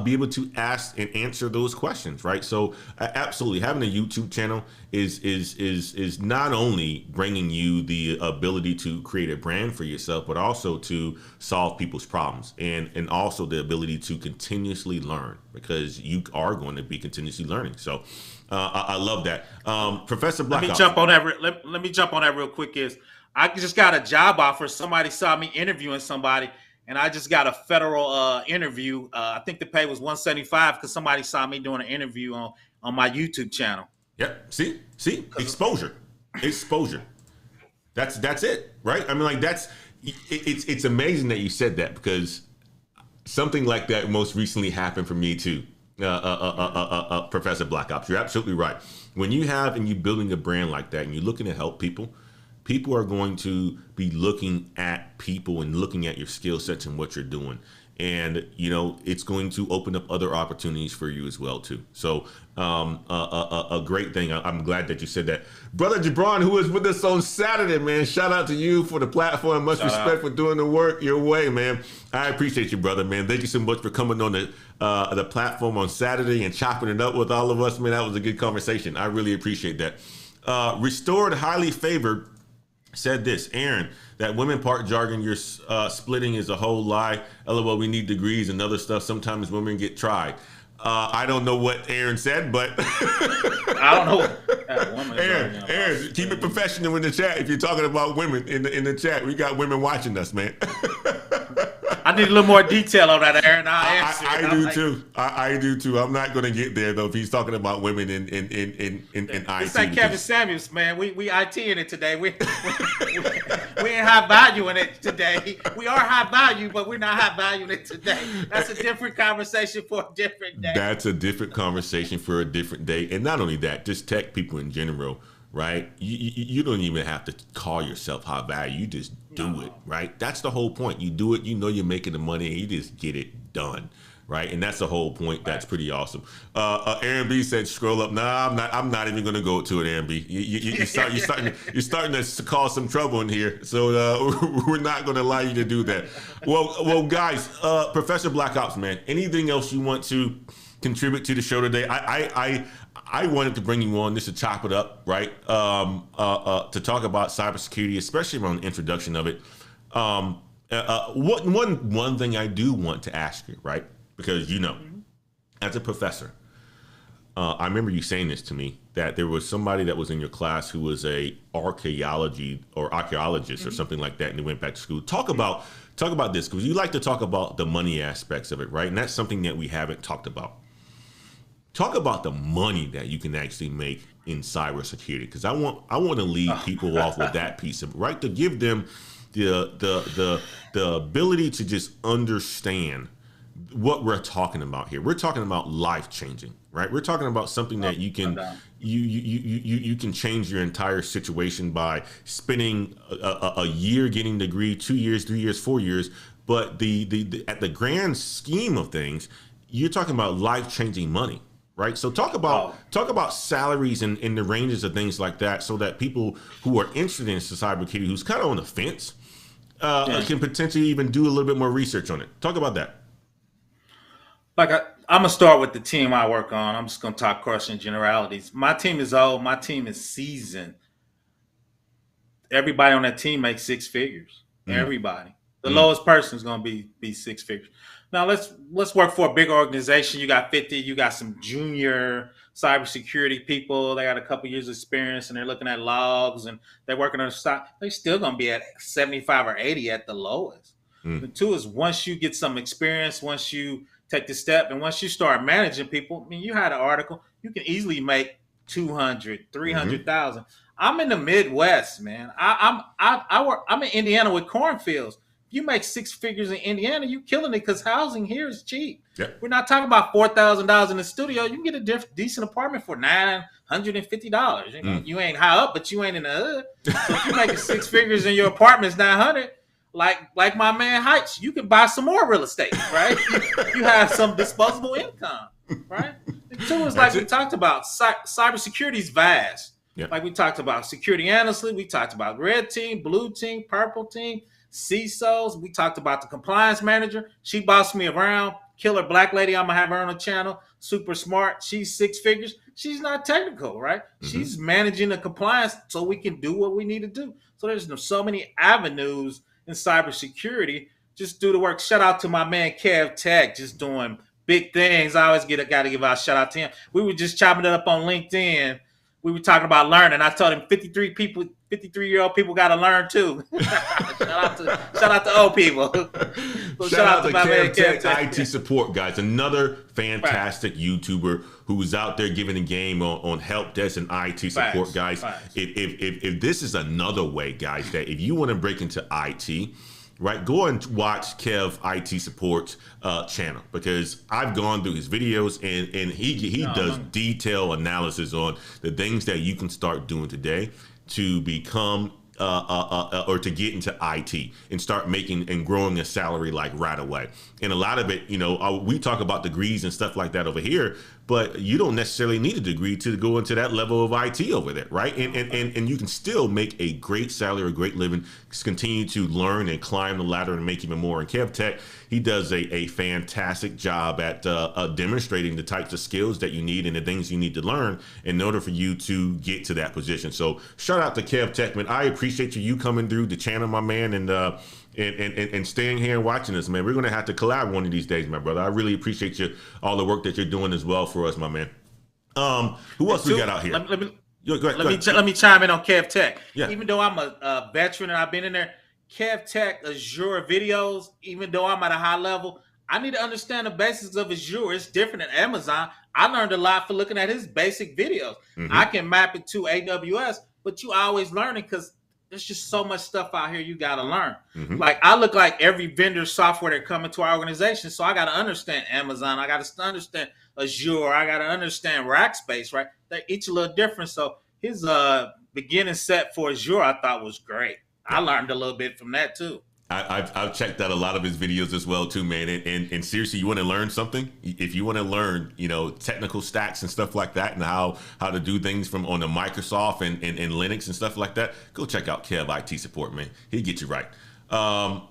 be able to ask and answer those questions, right? So absolutely, having a YouTube channel is not only bringing you the ability to create a brand for yourself, but also to solve people's problems, and also the ability to continuously learn, because you are going to be continuously learning. So I love that. Professor Black, let me jump on that real quick. I just got a job offer. Somebody saw me interviewing somebody, and I just got a federal interview. I think the pay was $175 because somebody saw me doing an interview on my YouTube channel. Yep. See, exposure. That's it, right? I mean, like, it's amazing that you said that, because something like that most recently happened for me too. Professor Black Ops, you're absolutely right. When you have and you're building a brand like that, and you're looking to help people, people are going to be looking at people and looking at your skill sets and what you're doing. And, you know, it's going to open up other opportunities for you as well, too. So a great thing. I'm glad that you said that. Brother Jabron, who was with us on Saturday, man, shout out to you for the platform. Much respect for doing the work your way, man. I appreciate you, brother, man. Thank you so much for coming on the platform on Saturday and chopping it up with all of us, man. That was a good conversation. I really appreciate that. Restored Highly Favored said this, Aaron, that women part jargon you're splitting is a whole lie. LOL, we need degrees and other stuff. Sometimes women get tried. I don't know what Aaron said, but I don't know. Aaron, keep it professional in the chat. If you're talking about women in the chat, we got women watching us, man. I need a little more detail on that, Aaron. I do too. I do too. I'm not going to get there though if he's talking about women in IT. It's like Kevin Samuels, man. We IT in it today. We ain't high value in it today. We are high value, but we're not high value in it today. That's a different conversation for a different day. That's a different conversation for a different day. And not only that, just tech people in general, right? You don't even have to call yourself high value. You just do it, right? That's the whole point. You do it, you know you're making the money, and you just get it done, right? And that's the whole point. That's pretty awesome. Aaron B said, "Scroll up." Nah, I'm not even going to go to it, Aaron B. You're starting to cause some trouble in here. So we're not going to allow you to do that. Well, guys, Professor Black Ops, man. Anything else you want to contribute to the show today? I wanted to bring you on just to chop it up, right? To talk about cybersecurity, especially around the introduction of it. One thing I do want to ask you, right? Because, you know, as a professor, I remember you saying this to me, that there was somebody that was in your class who was a archaeologist or something like that, and they went back to school. Talk about this, because you like to talk about the money aspects of it, right? And that's something that we haven't talked about. Talk about the money that you can actually make in cybersecurity, because I want to lead people off with that piece of it, right? To give them the ability to just understand what we're talking about here. We're talking about life changing, right? We're talking about something that you can you can change your entire situation by spending a year getting a degree, 2 years, 3 years, 4 years. But the at the grand scheme of things, you're talking about life changing money. Right. So talk about salaries and the ranges of things like that, so that people who are interested in cybersecurity, who's kind of on the fence, can potentially even do a little bit more research on it. Talk about that. Like I'm gonna start with the team I work on. I'm just gonna talk crushing generalities. My team is old. My team is seasoned. Everybody on that team makes six figures. Everybody. The lowest person is gonna be six figures. Now let's work for a big organization. You got 50. You got some junior cybersecurity people. They got a couple years experience, and they're looking at logs, and they're working on the stock. They're still gonna be at 75 or 80 at the lowest. The two is, once you get some experience, once you take the step, and once you start managing people, I mean, you had an article, you can easily make 200, 300,000. I'm in the Midwest, man. I'm in Indiana with cornfields. You make six figures in Indiana, you killing it, because housing here is cheap. Yep. We're not talking about $4,000 in the studio. You can get a decent apartment for $950. You ain't high up, but you ain't in the hood. So if you're making six figures and your apartment's $900, like my man Heights, you can buy some more real estate, right? You have some disposable income, right? And two is, like we talked about, cybersecurity is vast. Yep. Like we talked about security analysts, we talked about red team, blue team, purple team, CISOs. We talked about the compliance manager. She bossed me around. Killer black lady. I'm going to have her on the channel. Super smart. She's six figures. She's not technical, right? She's managing the compliance so we can do what we need to do. So there's so many avenues in cybersecurity. Just do the work. Shout out to my man Kev Tech, just doing big things. I always got to give out a shout out to him. We were just chopping it up on LinkedIn. We were talking about learning. I told him 53-year-old people got to learn too. shout out to old people. So shout out to my man Kev Tech. IT support, guys. Another fantastic YouTuber who's out there giving a game on help desk and IT support, guys. If this is another way, guys, that if you want to break into IT, right, go and watch Kev IT Support's channel, because I've gone through his videos, and he does detailed analysis on the things that you can start doing today to become or to get into IT and start making and growing a salary like right away. And a lot of it, we talk about degrees and stuff like that over here, but you don't necessarily need a degree to go into that level of IT over there, right? And you can still make a great salary or a great living, continue to learn and climb the ladder and make even more. And Kev Tech, he does a fantastic job at demonstrating the types of skills that you need and the things you need to learn in order for you to get to that position. So shout out to Kev Tech, man. I appreciate you coming through the channel, my man, and staying here and watching us, man. We're going to have to collab one of these days, my brother. I really appreciate all the work that you're doing as well for us, my man. Who else we got out here? Let me chime in on Kev Tech. Yeah. Even though I'm a veteran and I've been in there, Kev Tech Azure videos, even though I'm at a high level, I need to understand the basics of Azure. It's different than Amazon. I learned a lot for looking at his basic videos. I can map it to AWS, but you always learning because there's just so much stuff out here you got to learn. Like I look like every vendor software that come into our organization, so I got to understand Amazon. I got to understand Azure. I got to understand Rackspace, right? They're each a little different. So his beginning set for Azure I thought was great. I learned a little bit from that too. I've checked out a lot of his videos as well too, man. And seriously, you want to learn something? If you want to learn, technical stacks and stuff like that, and how to do things from on the Microsoft and Linux and stuff like that, go check out Kev IT support, man. He'll get you right.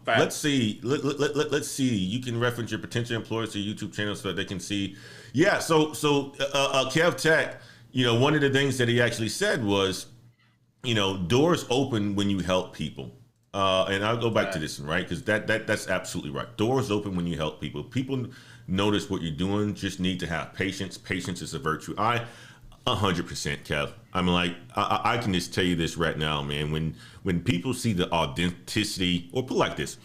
Let's see. Let's see. You can reference your potential employers to your YouTube channel so that they can see. Yeah. So Kev Tech, one of the things that he actually said was, doors open when you help people. And I'll go back to this one, right? Because that's absolutely right. Doors open when you help people. People notice what you're doing, just need to have patience. Patience is a virtue. 100%, Kev. I'm like, I can just tell you this right now, man. When people see the authenticity, or put it like this,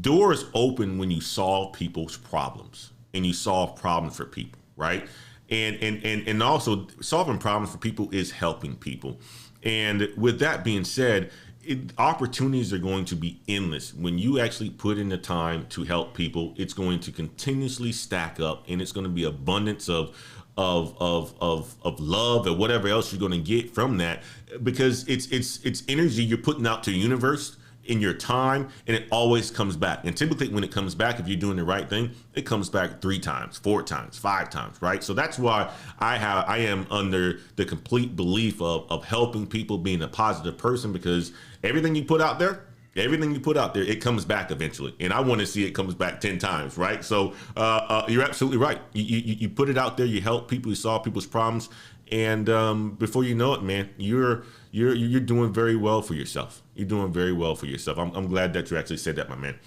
doors open when you solve people's problems and you solve problems for people, right? And also solving problems for people is helping people. And with that being said, opportunities are going to be endless. When you actually put in the time to help people, it's going to continuously stack up, and it's going to be abundance of love or whatever else you're going to get from that, because it's energy you're putting out to the universe in your time, and it always comes back. And typically when it comes back, if you're doing the right thing, it comes back 3 times, 4 times, 5 times, right? So that's why I am under the complete belief of helping people, being a positive person, because everything you put out there, it comes back eventually. And I want to see it comes back 10 times, right? So you're absolutely right. You put it out there, you help people, you solve people's problems, and before you know it, man, you're doing very well for yourself. You're doing very well for yourself. I'm glad that you actually said that, my man.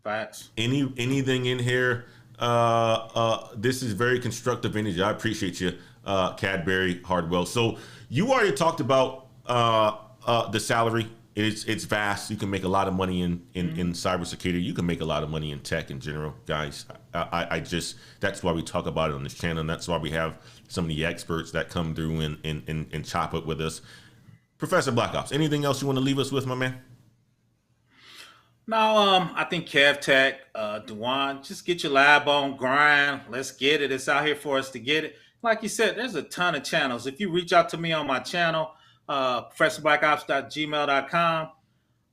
Facts. Anything in here? This is very constructive energy. I appreciate you, Cadbury Hardwell. So you already talked about the salary. It's vast. You can make a lot of money in cybersecurity. You can make a lot of money in tech in general, guys. That's why we talk about it on this channel, and that's why we have some of the experts that come through and chop it with us. Professor Black Ops, anything else you want to leave us with, my man? No, I think Kev Tech, Dewan, just get your lab on, grind. Let's get it. It's out here for us to get it. Like you said, there's a ton of channels. If you reach out to me on my channel, professorblackops.gmail.com,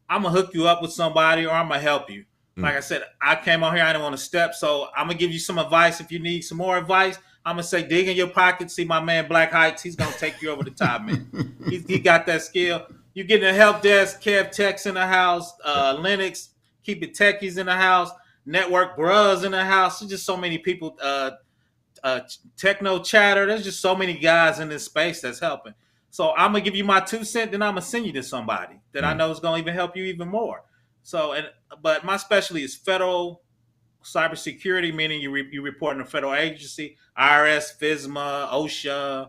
I'm going to hook you up with somebody, or I'm going to help you. Like I said, I came on here, I didn't want to step, so I'm going to give you some advice. If you need some more advice, I'm going to say dig in your pocket, see my man Black Heights. He's going to take you over the top, man. He got that skill. You get in the help desk, Kev Tech's in the house, Linux, keep it techies in the house, network bros in the house. There's just so many people, techno chatter. There's just so many guys in this space that's helping. So I'm going to give you my 2 cents, then I'm going to send you to somebody that I know is going to even help you even more. So, but my specialty is federal cybersecurity, meaning you report in a federal agency, IRS, FISMA, OSHA.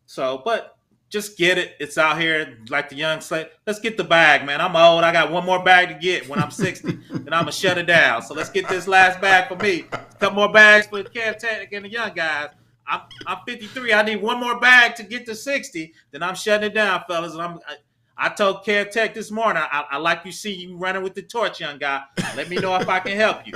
So, but just get it. It's out here like the young slave. Let's get the bag, man. I'm old. I got one more bag to get when I'm 60. Then I'm going to shut it down. So let's get this last bag for me. A couple more bags for Kev Tech and the young guys. I'm 53. I need one more bag to get to 60. Then I'm shutting it down, fellas. And I told Kev Tech this morning, I like you see you running with the torch, young guy. Let me know if I can help you.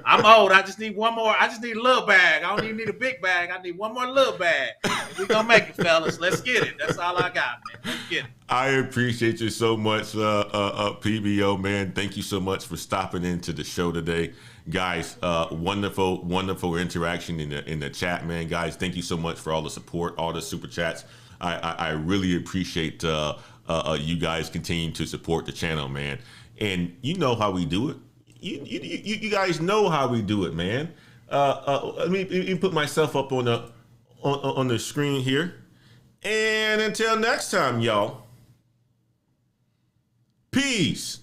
I'm old. I just need one more. I just need a little bag. I don't even need a big bag. I need one more little bag. We gonna make it, fellas. Let's get it. That's all I got, man. Let's get it. I appreciate you so much, PBO, man. Thank you so much for stopping into the show today. Guys, wonderful interaction in the chat, man. Guys, thank you so much for all the support, all the super chats. I really appreciate you guys continuing to support the channel, man. And you know how we do it. You guys know how we do it, man. Let me put myself up on the screen here. And until next time, y'all. Peace.